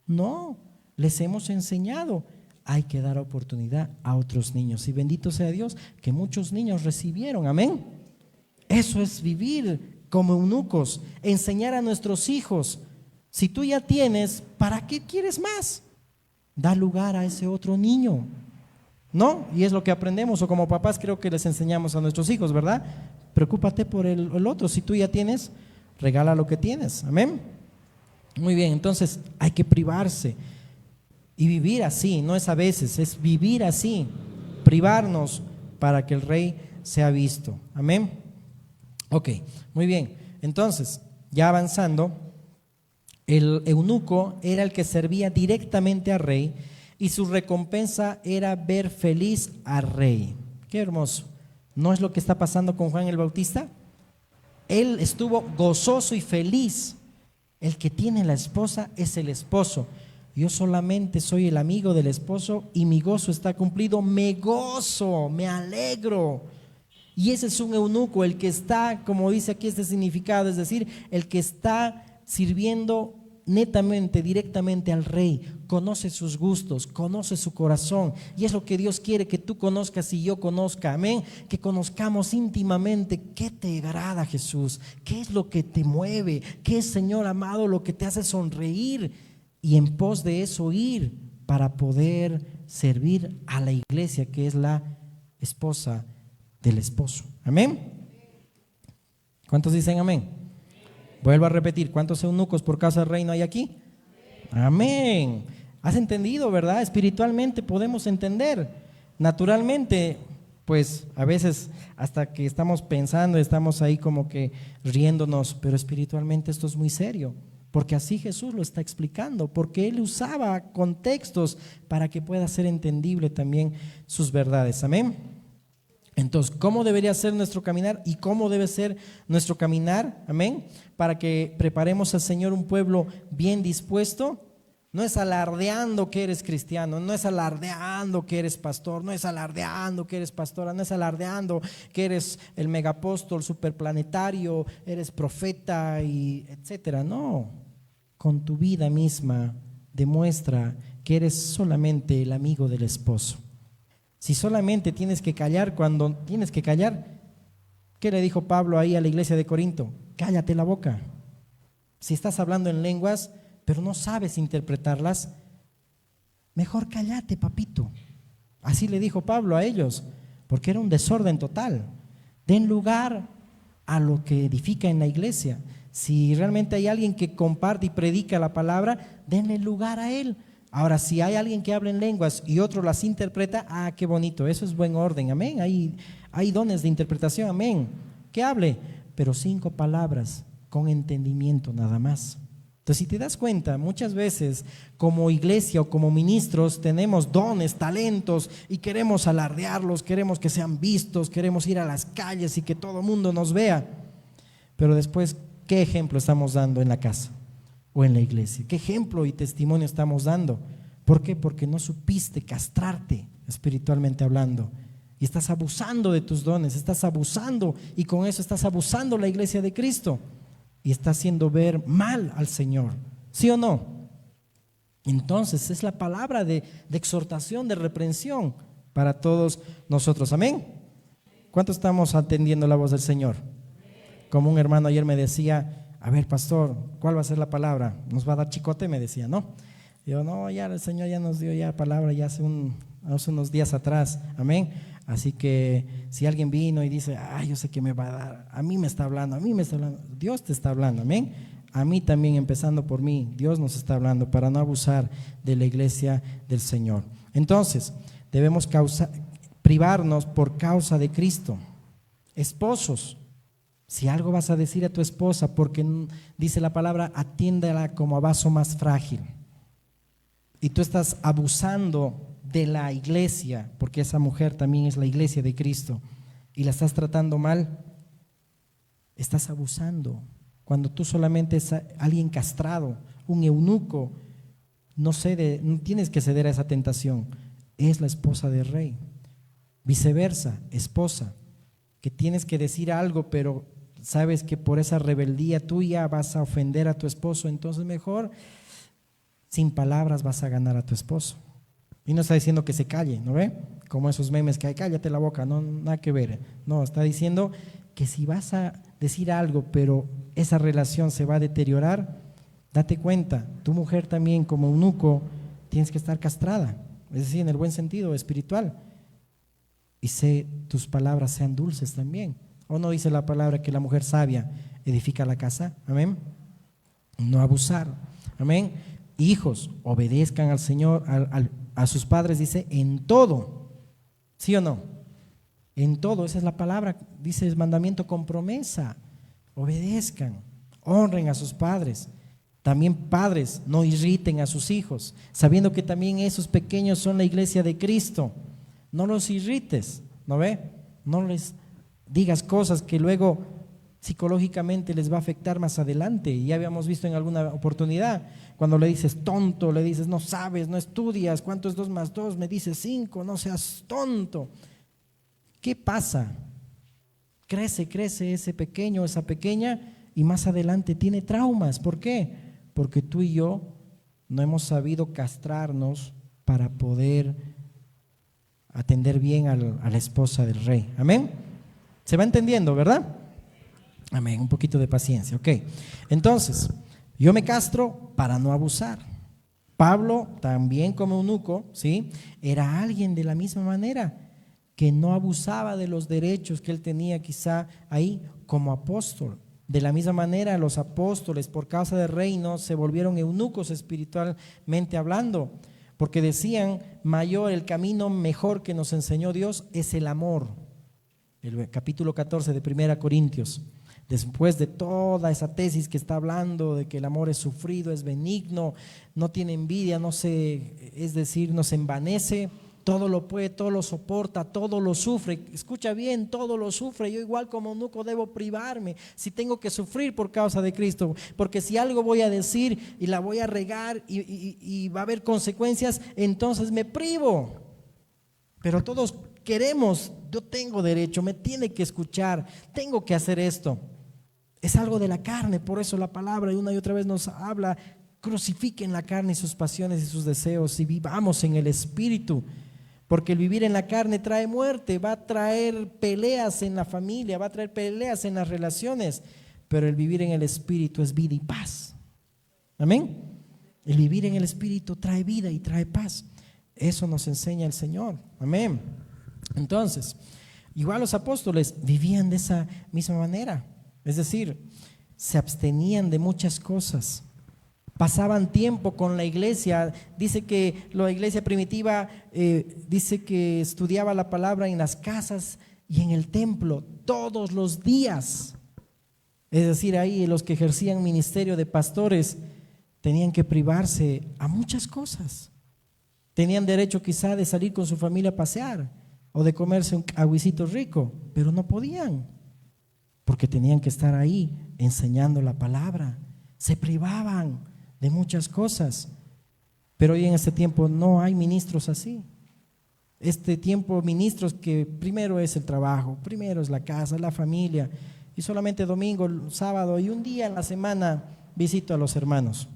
No, les hemos enseñado, hay que dar oportunidad a otros niños. Y bendito sea Dios que muchos niños recibieron, amén. Eso es vivir como eunucos, enseñar a nuestros hijos. Si tú ya tienes, ¿para qué quieres más? Da lugar a ese otro niño, ¿no? Y es lo que aprendemos, o como papás creo que les enseñamos a nuestros hijos, ¿verdad? Preocúpate por el otro. Si tú ya tienes, regala lo que tienes, amén. Muy bien, entonces hay que privarse y vivir así, no es a veces, es vivir así, privarnos para que el rey sea visto, amén. Ok, muy bien, entonces ya avanzando, el eunuco era el que servía directamente al rey y su recompensa era ver feliz al rey. Qué hermoso. ¿No es lo que está pasando con Juan el Bautista? Él estuvo gozoso y feliz. El que tiene la esposa es el esposo. Yo solamente soy el amigo del esposo y mi gozo está cumplido. Me gozo, me alegro. Y ese es un eunuco, el que está, como dice aquí este significado, es decir, el que está sirviendo netamente, directamente al rey, conoce sus gustos, conoce su corazón, y es lo que Dios quiere que tú conozcas y yo conozca, amén, que conozcamos íntimamente qué te agrada, Jesús, qué es lo que te mueve, qué es, Señor amado, lo que te hace sonreír, y en pos de eso ir para poder servir a la iglesia que es la esposa del esposo, amén. ¿Cuántos dicen amén? Vuelvo a repetir, ¿cuántos eunucos por casa del reino hay aquí? Amén. ¿Has entendido, verdad? Espiritualmente podemos entender. Naturalmente pues a veces hasta que estamos pensando, estamos ahí como que riéndonos, pero espiritualmente esto es muy serio, porque así Jesús lo está explicando, porque Él usaba contextos para que pueda ser entendible también sus verdades. Amén. Entonces, ¿cómo debería ser nuestro caminar y cómo debe ser nuestro caminar? Amén. Para que preparemos al Señor un pueblo bien dispuesto. No es alardeando que eres cristiano, no es alardeando que eres pastor, no es alardeando que eres pastora, no es alardeando que eres el megapóstol superplanetario, eres profeta y etcétera. No, con tu vida misma demuestra que eres solamente el amigo del esposo. Si solamente tienes que callar cuando tienes que callar, ¿qué le dijo Pablo ahí a la iglesia de Corinto? Cállate la boca. Si estás hablando en lenguas, pero no sabes interpretarlas, mejor cállate, papito. Así le dijo Pablo a ellos, porque era un desorden total. Den lugar a lo que edifica en la iglesia. Si realmente hay alguien que comparte y predica la palabra, denle lugar a él. Ahora, si hay alguien que habla en lenguas y otro las interpreta, qué bonito, eso es buen orden, amén. Hay dones de interpretación, amén. Que hable, pero 5 palabras con entendimiento nada más. Entonces, si te das cuenta, muchas veces como iglesia o como ministros tenemos dones, talentos y queremos alardearlos, queremos que sean vistos, queremos ir a las calles y que todo el mundo nos vea. Pero después, ¿qué ejemplo estamos dando en la casa o en la iglesia? ¿Qué ejemplo y testimonio estamos dando? ¿Por qué? Porque no supiste castrarte espiritualmente hablando. Y estás abusando de tus dones, estás abusando y con eso estás abusando la iglesia de Cristo. Y está haciendo ver mal al Señor, ¿sí o no? Entonces es la palabra de exhortación, de reprensión para todos nosotros, amén. ¿Cuánto estamos atendiendo la voz del Señor? Como un hermano ayer me decía, a ver pastor, ¿cuál va a ser la palabra? ¿Nos va a dar chicote? Me decía, ¿no? Yo, no, ya el Señor ya nos dio ya palabra ya hace unos días atrás, amén. Así que si alguien vino y dice, yo sé que me va a dar, a mí me está hablando, Dios te está hablando, amén. A mí también, empezando por mí, Dios nos está hablando para no abusar de la iglesia del Señor. Entonces, debemos privarnos por causa de Cristo. Esposos, si algo vas a decir a tu esposa, porque dice la palabra, atiéndela como a vaso más frágil. Y tú estás abusando de la iglesia, porque esa mujer también es la iglesia de Cristo, y la estás tratando mal, estás abusando. Cuando tú solamente es alguien castrado, un eunuco, no tienes que ceder a esa tentación. Es la esposa del rey. Viceversa, esposa, que tienes que decir algo, pero sabes que por esa rebeldía tuya vas a ofender a tu esposo, entonces mejor sin palabras vas a ganar a tu esposo. Y no está diciendo que se calle, ¿no ve? Como esos memes que hay, cállate la boca, no, nada que ver. No, está diciendo que si vas a decir algo, pero esa relación se va a deteriorar, date cuenta, tu mujer también como eunuco tienes que estar castrada, es decir, en el buen sentido espiritual. Y tus palabras sean dulces también. ¿O no dice la palabra que la mujer sabia edifica la casa? Amén. No abusar. Amén. Hijos, obedezcan al Señor, a sus padres, dice, en todo. ¿Sí o no? En todo, esa es la palabra, dice el mandamiento con promesa. Obedezcan, honren a sus padres. También padres, no irriten a sus hijos, sabiendo que también esos pequeños son la iglesia de Cristo. No los irrites, ¿no ve? No les digas cosas que luego psicológicamente les va a afectar más adelante. Ya habíamos visto en alguna oportunidad, cuando le dices tonto, le dices no sabes, no estudias, ¿cuánto es 2 más 2? Me dices 5, no seas tonto. ¿Qué pasa? Crece ese pequeño, esa pequeña, y más adelante tiene traumas. ¿Por qué? Porque tú y yo no hemos sabido castrarnos para poder atender bien a la esposa del rey. Amén. ¿Se va entendiendo, verdad? Amén, un poquito de paciencia, ok. Entonces, yo me castro para no abusar. Pablo, también como eunuco, ¿sí? Era alguien de la misma manera, que no abusaba de los derechos que él tenía quizá ahí como apóstol. De la misma manera, los apóstoles por causa del reino se volvieron eunucos espiritualmente hablando. porque decían, el camino mejor que nos enseñó Dios es el amor. El capítulo 14 de 1 Corintios. Después de toda esa tesis que está hablando de que el amor es sufrido, es benigno, no tiene envidia, no se envanece, todo lo puede, todo lo soporta, todo lo sufre. Escucha bien, todo lo sufre. Yo igual como eunuco debo privarme si tengo que sufrir por causa de Cristo, porque si algo voy a decir y la voy a regar y va a haber consecuencias, entonces me privo. Pero todos queremos, yo tengo derecho, me tiene que escuchar, tengo que hacer esto. Es algo de la carne, por eso la palabra una y otra vez nos habla, crucifiquen la carne y sus pasiones y sus deseos y vivamos en el Espíritu, porque el vivir en la carne trae muerte, va a traer peleas en la familia, va a traer peleas en las relaciones, pero el vivir en el Espíritu es vida y paz. Amén. El vivir en el Espíritu trae vida y trae paz. Eso nos enseña el Señor. Amén. Entonces, igual los apóstoles vivían de esa misma manera. Es decir, se abstenían de muchas cosas, pasaban tiempo con la iglesia. Dice que la iglesia primitiva dice que estudiaba la palabra en las casas y en el templo todos los días. Es decir, ahí los que ejercían ministerio de pastores tenían que privarse a muchas cosas. Tenían derecho quizá de salir con su familia a pasear o de comerse un agüicito rico, pero no podían, porque tenían que estar ahí enseñando la palabra. Se privaban de muchas cosas. Pero hoy en este tiempo no hay ministros así. Este tiempo ministros que primero es el trabajo, primero es la casa, la familia, y solamente domingo, sábado y un día en la semana visito a los hermanos.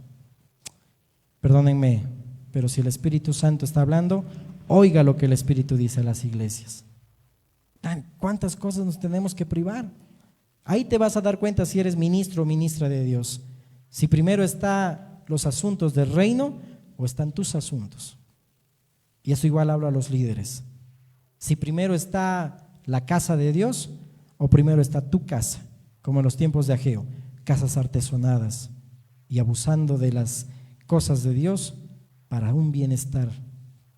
Perdónenme, pero si el Espíritu Santo está hablando, oiga lo que el Espíritu dice a las iglesias. ¿Cuántas cosas nos tenemos que privar? Ahí te vas a dar cuenta si eres ministro o ministra de Dios. Si primero están los asuntos del reino o están tus asuntos. Y eso igual hablo a los líderes. Si primero está la casa de Dios o primero está tu casa, como en los tiempos de Ageo, casas artesonadas y abusando de las cosas de Dios para un bienestar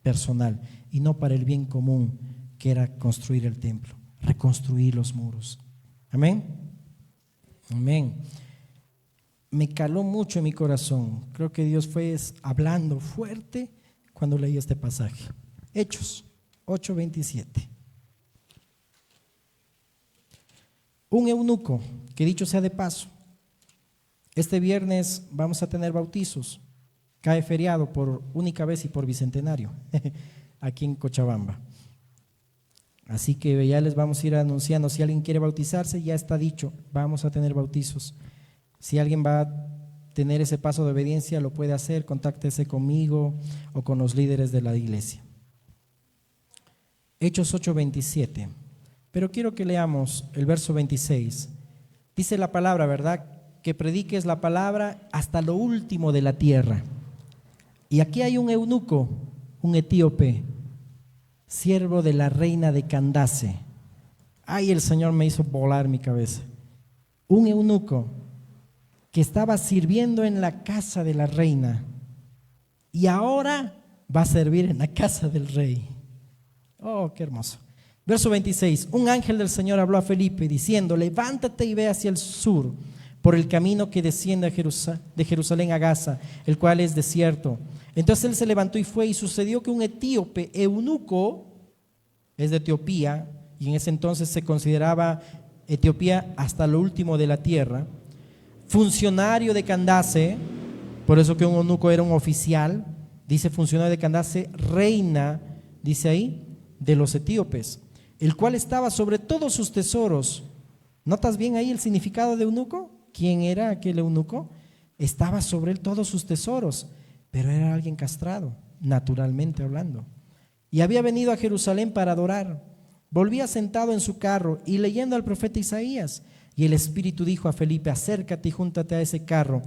personal y no para el bien común, que era construir el templo, reconstruir los muros. Amén. Amén. Me caló mucho en mi corazón. Creo que Dios fue hablando fuerte cuando leí este pasaje. Hechos 8:27. Un eunuco, que dicho sea de paso, este viernes vamos a tener bautizos. Cae feriado por única vez y por bicentenario aquí en Cochabamba. Así que ya les vamos a ir anunciando. Si alguien quiere bautizarse, ya está dicho, vamos a tener bautizos. Si alguien va a tener ese paso de obediencia, lo puede hacer, contáctese conmigo o con los líderes de la iglesia. Hechos 8:27. Pero quiero que leamos el verso 26. Dice la palabra, ¿verdad? Que prediques la palabra hasta lo último de la tierra. Y aquí hay un eunuco, un etíope, siervo de la reina de Candace. Ay, el Señor me hizo volar mi cabeza. Un eunuco que estaba sirviendo en la casa de la reina y ahora va a servir en la casa del rey. Oh, qué hermoso. Verso 26. Un ángel del Señor habló a Felipe diciendo: levántate y ve hacia el sur por el camino que desciende de Jerusalén a Gaza, el cual es desierto. Entonces él se levantó y fue, y sucedió que un etíope, eunuco, es de Etiopía, y en ese entonces se consideraba Etiopía hasta lo último de la tierra, funcionario de Candace, por eso que un eunuco era un oficial, dice funcionario de Candace, reina, dice ahí, de los etíopes, el cual estaba sobre todos sus tesoros. ¿Notas bien ahí el significado de eunuco? ¿Quién era aquel eunuco? Estaba sobre él todos sus tesoros, pero era alguien castrado, naturalmente hablando. Y había venido a Jerusalén para adorar. Volvía sentado en su carro y leyendo al profeta Isaías. Y el Espíritu dijo a Felipe: acércate y júntate a ese carro.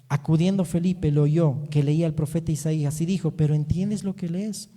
Acudiendo Felipe lo oyó que leía al profeta Isaías y dijo: ¿pero entiendes lo que lees?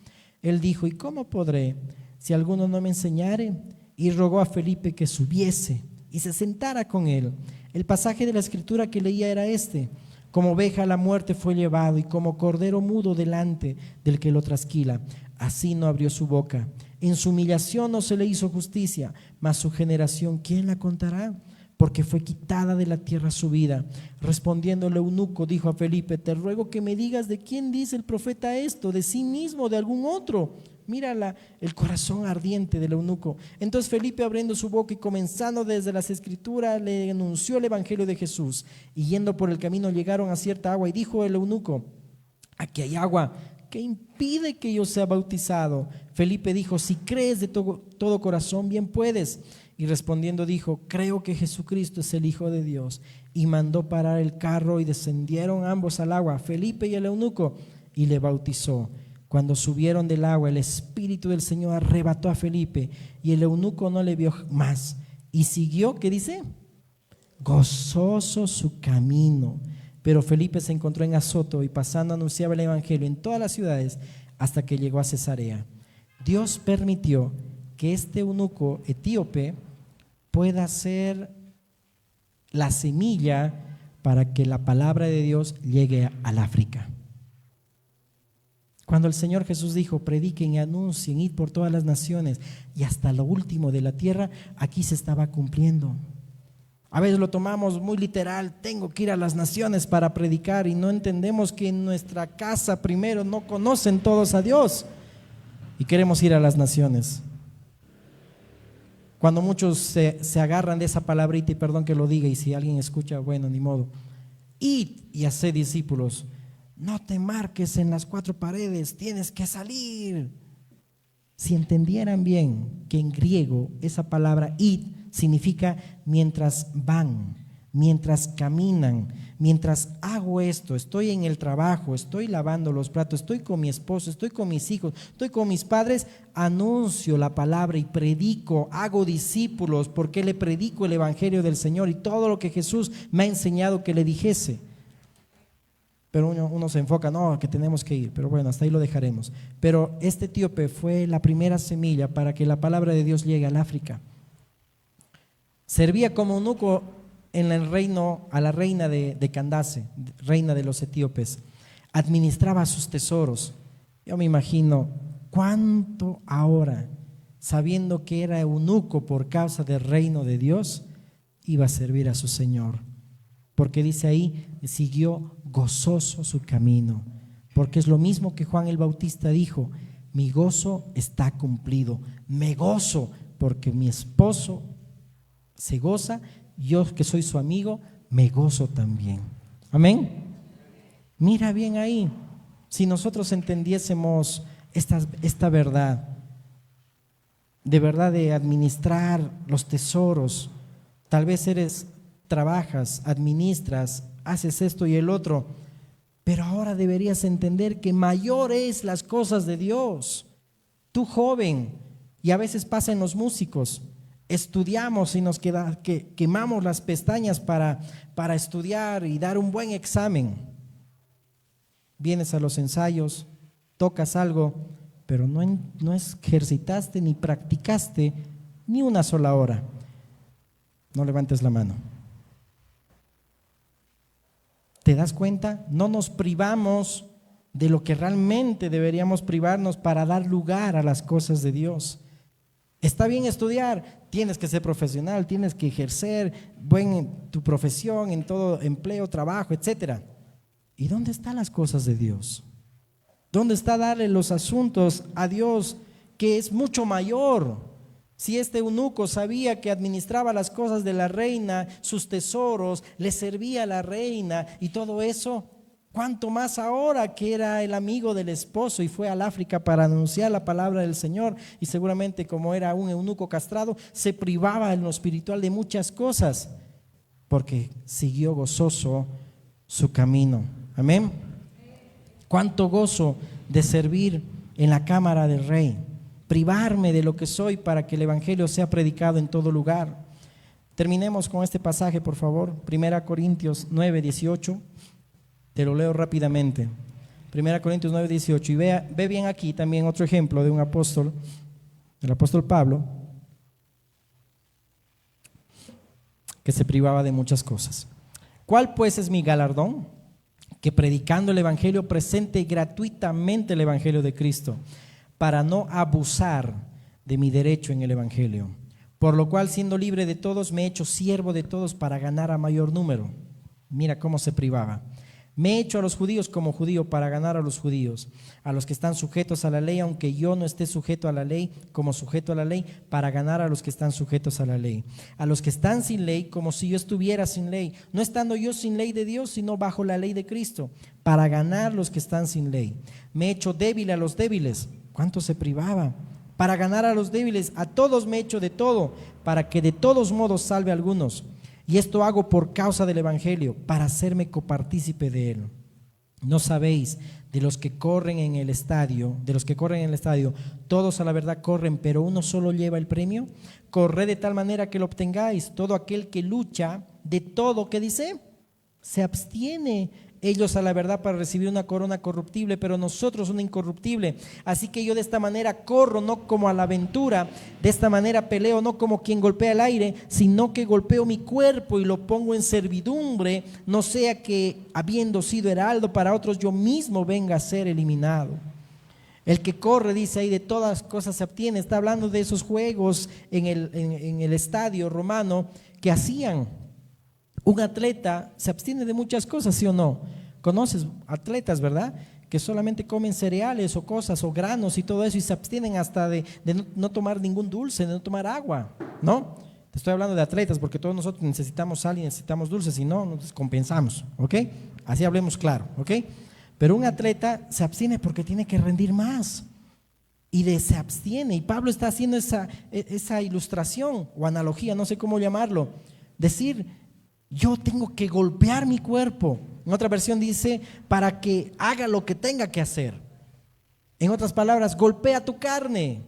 Él dijo: ¿y cómo podré si alguno no me enseñare? Y rogó a Felipe que subiese y se sentara con él. El pasaje de la escritura que leía era este: Como oveja a la muerte fue llevado, y como cordero mudo delante del que lo trasquila, así no abrió su boca. En su humillación no se le hizo justicia, mas su generación, ¿quién la contará? Porque fue quitada de la tierra su vida. Respondiendo el eunuco, dijo a Felipe: te ruego que me digas de quién dice el profeta esto, de sí mismo o de algún otro. Mira el corazón ardiente del eunuco. Entonces Felipe, abriendo su boca y comenzando desde las escrituras, le anunció el evangelio de Jesús. Y yendo por el camino llegaron a cierta agua, y dijo el eunuco: aquí hay agua, ¿qué impide que yo sea bautizado? Felipe dijo: si crees de todo corazón, bien puedes. Y respondiendo dijo: creo que Jesucristo es el Hijo de Dios. Y mandó parar el carro, y descendieron ambos al agua, Felipe y el eunuco, y le bautizó. Cuando subieron del agua, el Espíritu del Señor arrebató a Felipe, y el eunuco no le vio más. Y siguió, ¿qué dice? Gozoso su camino. Pero Felipe se encontró en Azoto, y pasando anunciaba el evangelio en todas las ciudades hasta que llegó a Cesarea. Dios permitió que este eunuco etíope pueda ser la semilla para que la palabra de Dios llegue al África. Cuando el Señor Jesús dijo: prediquen y anuncien, id por todas las naciones y hasta lo último de la tierra, aquí se estaba cumpliendo. A veces lo tomamos muy literal: tengo que ir a las naciones para predicar, y no entendemos que en nuestra casa primero no conocen todos a Dios y queremos ir a las naciones. Cuando muchos se agarran de esa palabrita, y perdón que lo diga, y si alguien escucha, bueno, ni modo: id y haced discípulos. No te marques en las cuatro paredes, tienes que salir. Si entendieran bien que en griego esa palabra id significa mientras van, mientras caminan, mientras hago esto, estoy en el trabajo, estoy lavando los platos, estoy con mi esposo, estoy con mis hijos, estoy con mis padres, anuncio la palabra y predico, hago discípulos, porque le predico el evangelio del Señor y todo lo que Jesús me ha enseñado que le dijese. Pero uno se enfoca: no, que tenemos que ir, pero bueno, hasta ahí lo dejaremos. Pero este etíope fue la primera semilla para que la palabra de Dios llegue al África. Servía como eunuco en el reino a la reina de Candace, reina de los etíopes. Administraba sus tesoros. Yo me imagino cuánto ahora, sabiendo que era eunuco por causa del reino de Dios, iba a servir a su Señor. Porque dice ahí: siguió gozoso su camino. Porque es lo mismo que Juan el Bautista dijo: mi gozo está cumplido. Me gozo porque mi esposo se goza, yo que soy su amigo me gozo también. Amén. Mira bien ahí, si nosotros entendiésemos esta verdad, de verdad, de administrar los tesoros. Tal vez trabajas, administras, haces esto y el otro, pero ahora deberías entender que mayor es las cosas de Dios. Tú, joven, y a veces pasa en los músicos, estudiamos y nos quemamos las pestañas para estudiar y dar un buen examen. Vienes a los ensayos, tocas algo, pero no ejercitaste ni practicaste ni una sola hora. No levantes la mano. ¿Te das cuenta? No nos privamos de lo que realmente deberíamos privarnos para dar lugar a las cosas de Dios. Está bien estudiar, tienes que ser profesional, tienes que ejercer tu profesión en todo empleo, trabajo, etcétera. ¿Y dónde están las cosas de Dios? ¿Dónde está darle los asuntos a Dios, que es mucho mayor? Si este eunuco sabía que administraba las cosas de la reina, sus tesoros, le servía a la reina y todo eso, ¿cuánto más ahora que era el amigo del esposo y fue al África para anunciar la palabra del Señor? Y seguramente, como era un eunuco castrado, se privaba en lo espiritual de muchas cosas, porque siguió gozoso su camino. Amén. Cuánto gozo de servir en la cámara del rey, privarme de lo que soy para que el evangelio sea predicado en todo lugar. Terminemos con este pasaje, por favor. 1 Corintios 9, 18. Te lo leo rápidamente. 1 Corintios 9, 18. Y ve bien aquí también otro ejemplo de un apóstol, el apóstol Pablo, que se privaba de muchas cosas. ¿Cuál pues es mi galardón? que predicando el Evangelio presente gratuitamente el Evangelio de Cristo, para no abusar de mi derecho en el Evangelio. Por lo cual, siendo libre de todos, me he hecho siervo de todos para ganar a mayor número. Mira cómo se privaba. Me he hecho a los judíos como judío para ganar a los judíos, a los que están sujetos a la ley, aunque yo no esté sujeto a la ley, como sujeto a la ley, para ganar a los que están sujetos a la ley. A los que están sin ley, como si yo estuviera sin ley, no estando yo sin ley de Dios, sino bajo la ley de Cristo, para ganar a los que están sin ley. Me he hecho débil a los débiles. ¿Cuánto se privaba? Para ganar a los débiles, a todos me he hecho de todo, para que de todos modos salve a algunos. Y esto hago por causa del Evangelio, para hacerme copartícipe de él. ¿No sabéis de los que corren en el estadio, todos a la verdad corren, pero uno solo lleva el premio? Corred de tal manera que lo obtengáis. Todo aquel que lucha de todo, ¿qué dice? Se abstiene. Ellos a la verdad para recibir una corona corruptible, pero nosotros una incorruptible. Así que yo de esta manera corro, no como a la aventura. De esta manera peleo, no como quien golpea el aire, sino que golpeo mi cuerpo y lo pongo en servidumbre, no sea que, habiendo sido heraldo para otros, yo mismo venga a ser eliminado. El que corre, dice ahí, de todas cosas se abstiene. Está hablando de esos juegos en el estadio romano que hacían. Un atleta se abstiene de muchas cosas, ¿sí o no? Conoces atletas, ¿verdad? Que solamente comen cereales o cosas o granos y todo eso, y se abstienen hasta de no tomar ningún dulce, de no tomar agua, ¿no? Te estoy hablando de atletas porque todos nosotros necesitamos sal y necesitamos dulce, si no nos descompensamos, ¿ok? Así hablemos claro, ¿ok? Pero un atleta se abstiene porque tiene que rendir más y se abstiene, y Pablo está haciendo esa ilustración o analogía, no sé cómo llamarlo, decir, yo tengo que golpear mi cuerpo. En otra versión dice, para que haga lo que tenga que hacer. En otras palabras, golpea tu carne.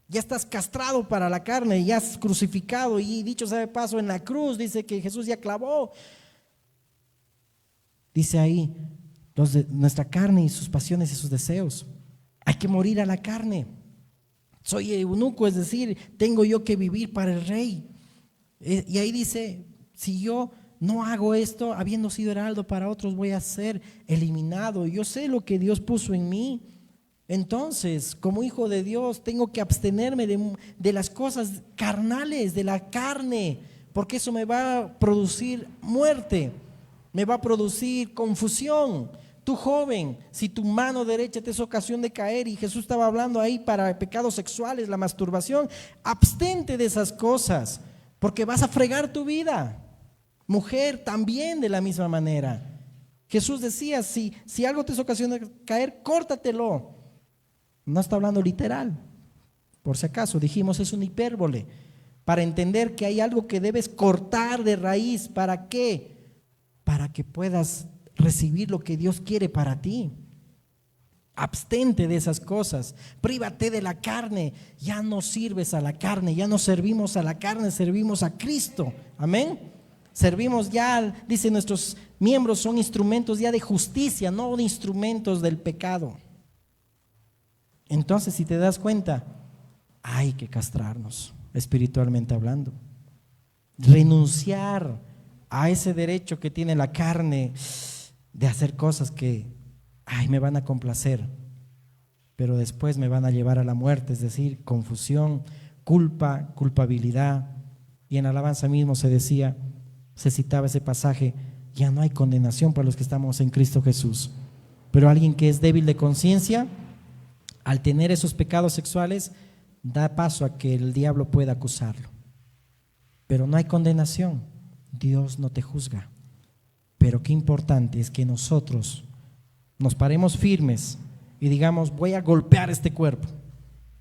Ya estás castrado para la carne, ya has crucificado, y dicho sea de paso, en la cruz dice que Jesús ya clavó. Dice ahí, nuestra carne y sus pasiones y sus deseos. Hay que morir a la carne. Soy eunuco, es decir, tengo yo que vivir para el rey. Y ahí dice, si yo no hago esto, habiendo sido heraldo para otros, voy a ser eliminado. Yo sé lo que Dios puso en mí. Entonces, como hijo de Dios, tengo que abstenerme de las cosas carnales, de la carne, porque eso me va a producir muerte, me va a producir confusión. Tú joven, si tu mano derecha te es ocasión de caer, y Jesús estaba hablando ahí para pecados sexuales, la masturbación, abstente de esas cosas, porque vas a fregar tu vida. Mujer, también de la misma manera. Jesús decía, si algo te es ocasión de caer, córtatelo. No está hablando literal, por si acaso, dijimos es una hipérbole, para entender que hay algo que debes cortar de raíz. ¿Para qué? Para que puedas recibir lo que Dios quiere para ti. Abstente de esas cosas, prívate de la carne. Ya no sirves a la carne, ya no servimos a la carne, servimos a Cristo. Amén. Servimos ya, dice, nuestros miembros son instrumentos ya de justicia, no de instrumentos del pecado. Entonces, si te das cuenta, hay que castrarnos espiritualmente hablando. Renunciar a ese derecho que tiene la carne de hacer cosas que me van a complacer, pero después me van a llevar a la muerte, es decir, confusión, culpa, culpabilidad. Y en alabanza mismo se citaba ese pasaje, ya no hay condenación para los que estamos en Cristo Jesús. Pero alguien que es débil de conciencia, al tener esos pecados sexuales, da paso a que el diablo pueda acusarlo. Pero no hay condenación, Dios no te juzga. Pero qué importante es que nosotros nos paremos firmes y digamos, voy a golpear este cuerpo.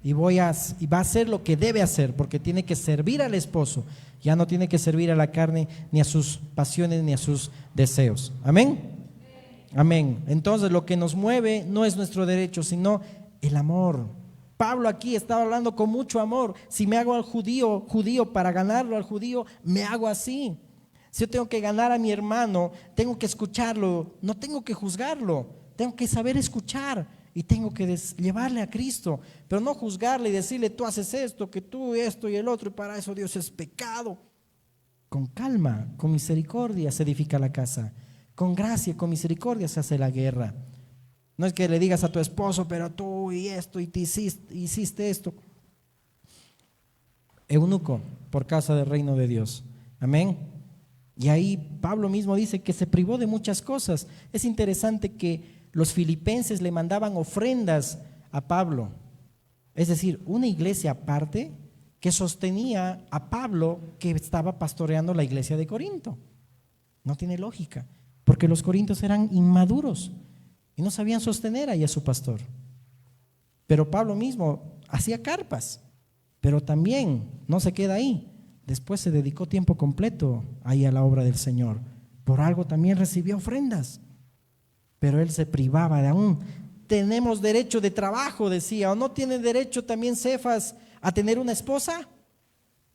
Y va a hacer lo que debe hacer, porque tiene que servir al esposo. Ya no tiene que servir a la carne, ni a sus pasiones, ni a sus deseos. Amén. Amén. Entonces lo que nos mueve no es nuestro derecho, sino el amor. Pablo aquí estaba hablando con mucho amor. Si me hago al judío para ganarlo al judío, me hago así. Si yo tengo que ganar a mi hermano, tengo que escucharlo, no tengo que juzgarlo, tengo que saber escuchar. Y tengo que llevarle a Cristo, pero no juzgarle y decirle, tú haces esto, que tú esto y el otro, y para eso Dios es pecado. Con calma, con misericordia se edifica la casa. Con gracia, con misericordia se hace la guerra. No es que le digas a tu esposo, pero tú y esto, y te hiciste esto. Eunuco, por causa del reino de Dios. Amén. Y ahí Pablo mismo dice que se privó de muchas cosas. Es interesante que los filipenses le mandaban ofrendas a Pablo. Es decir, una iglesia aparte que sostenía a Pablo, que estaba pastoreando la iglesia de Corinto. No tiene lógica, porque los corintios eran inmaduros y no sabían sostener ahí a su pastor. Pero Pablo mismo hacía carpas, pero también no se queda ahí. Después se dedicó tiempo completo ahí a la obra del Señor. Por algo también recibía ofrendas, pero él se privaba de aún. Tenemos derecho de trabajo, decía. ¿O no tiene derecho también Cefas a tener una esposa?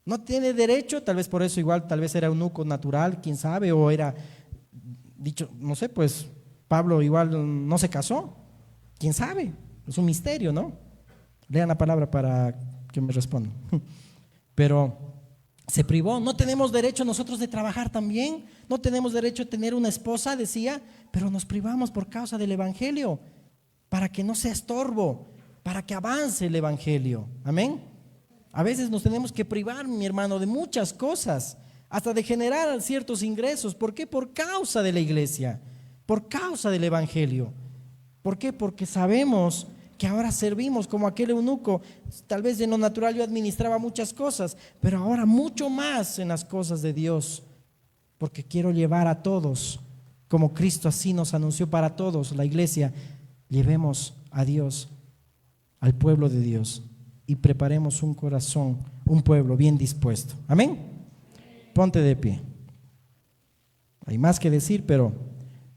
¿No tiene derecho? Tal vez por eso igual, tal vez era eunuco natural, quién sabe, o era dicho, no sé, pues Pablo igual no se casó, quién sabe, es un misterio, ¿no? Lean la palabra para que me respondan. Pero se privó. No tenemos derecho nosotros de trabajar también, no tenemos derecho a tener una esposa, decía, pero nos privamos por causa del evangelio, para que no sea estorbo, para que avance el evangelio. Amén. A veces nos tenemos que privar, mi hermano, de muchas cosas, hasta de generar ciertos ingresos. ¿Por qué? Por causa de la iglesia, por causa del evangelio. ¿Por qué? Porque sabemos que ahora servimos como aquel eunuco. Tal vez en lo natural yo administraba muchas cosas, pero ahora mucho más en las cosas de Dios, porque quiero llevar a todos, como Cristo así nos anunció para todos, la iglesia. Llevemos a Dios, al pueblo de Dios, y preparemos un corazón, un pueblo bien dispuesto. Amén. Ponte de pie. Hay más que decir, pero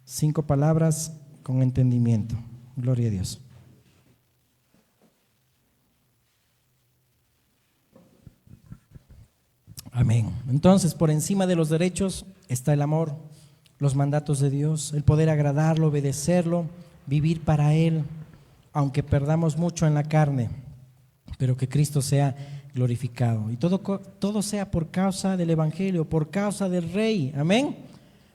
5 palabras con entendimiento. Gloria a Dios. Amén. Entonces, por encima de los derechos está el amor, los mandatos de Dios, el poder agradarlo, obedecerlo, vivir para Él, aunque perdamos mucho en la carne, pero que Cristo sea glorificado. Y todo sea por causa del evangelio, por causa del Rey. Amén.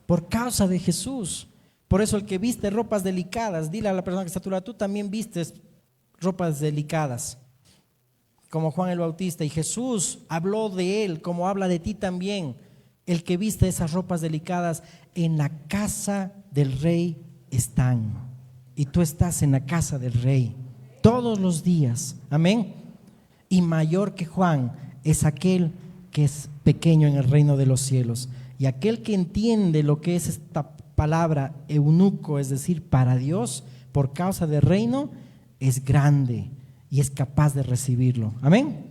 Por causa de Jesús. Por eso el que viste ropas delicadas, dile a la persona que está a tu lado, tú también vistes ropas delicadas, como Juan el Bautista. Y Jesús habló de él, como habla de ti también. El que viste esas ropas delicadas, en la casa del Rey están. Y tú estás en la casa del Rey todos los días. Amén. Y mayor que Juan es aquel que es pequeño en el reino de los cielos. Y aquel que entiende lo que es esta palabra eunuco, es decir, para Dios, por causa del reino, es grande y es capaz de recibirlo. Amén.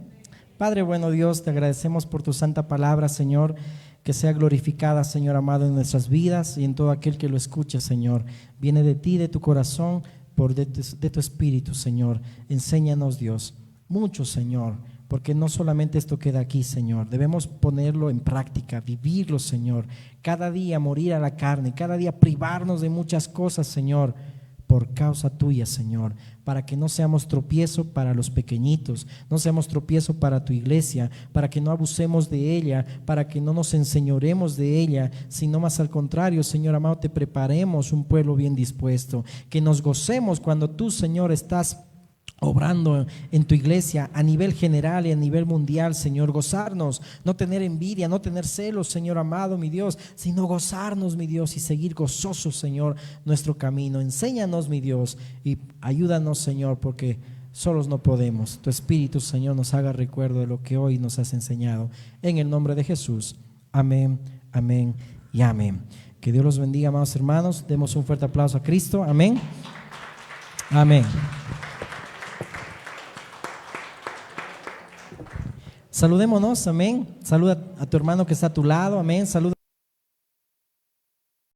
Padre bueno Dios, te agradecemos por tu santa palabra, Señor, que sea glorificada, Señor amado, en nuestras vidas y en todo aquel que lo escuche, Señor. Viene de ti, de tu corazón, de tu espíritu, Señor. Enséñanos, Dios, mucho, Señor, porque no solamente esto queda aquí, Señor. Debemos ponerlo en práctica, vivirlo, Señor. Cada día morir a la carne, cada día privarnos de muchas cosas, Señor, por causa tuya, Señor, para que no seamos tropiezo para los pequeñitos, no seamos tropiezo para tu iglesia, para que no abusemos de ella, para que no nos enseñoremos de ella, sino más al contrario, Señor amado, te preparemos un pueblo bien dispuesto, que nos gocemos cuando tú, Señor, estás obrando en tu iglesia a nivel general y a nivel mundial, Señor. Gozarnos, no tener envidia, no tener celos, Señor amado, mi Dios, sino gozarnos, mi Dios, y seguir gozosos, Señor, nuestro camino. Enséñanos, mi Dios, y ayúdanos, Señor, porque solos no podemos. Tu Espíritu, Señor, nos haga recuerdo de lo que hoy nos has enseñado. En el nombre de Jesús. Amén, amén y amén. Que Dios los bendiga, amados hermanos. Demos un fuerte aplauso a Cristo. Amén. Amén. Saludémonos, amén. Saluda a tu hermano que está a tu lado, amén. Saluda.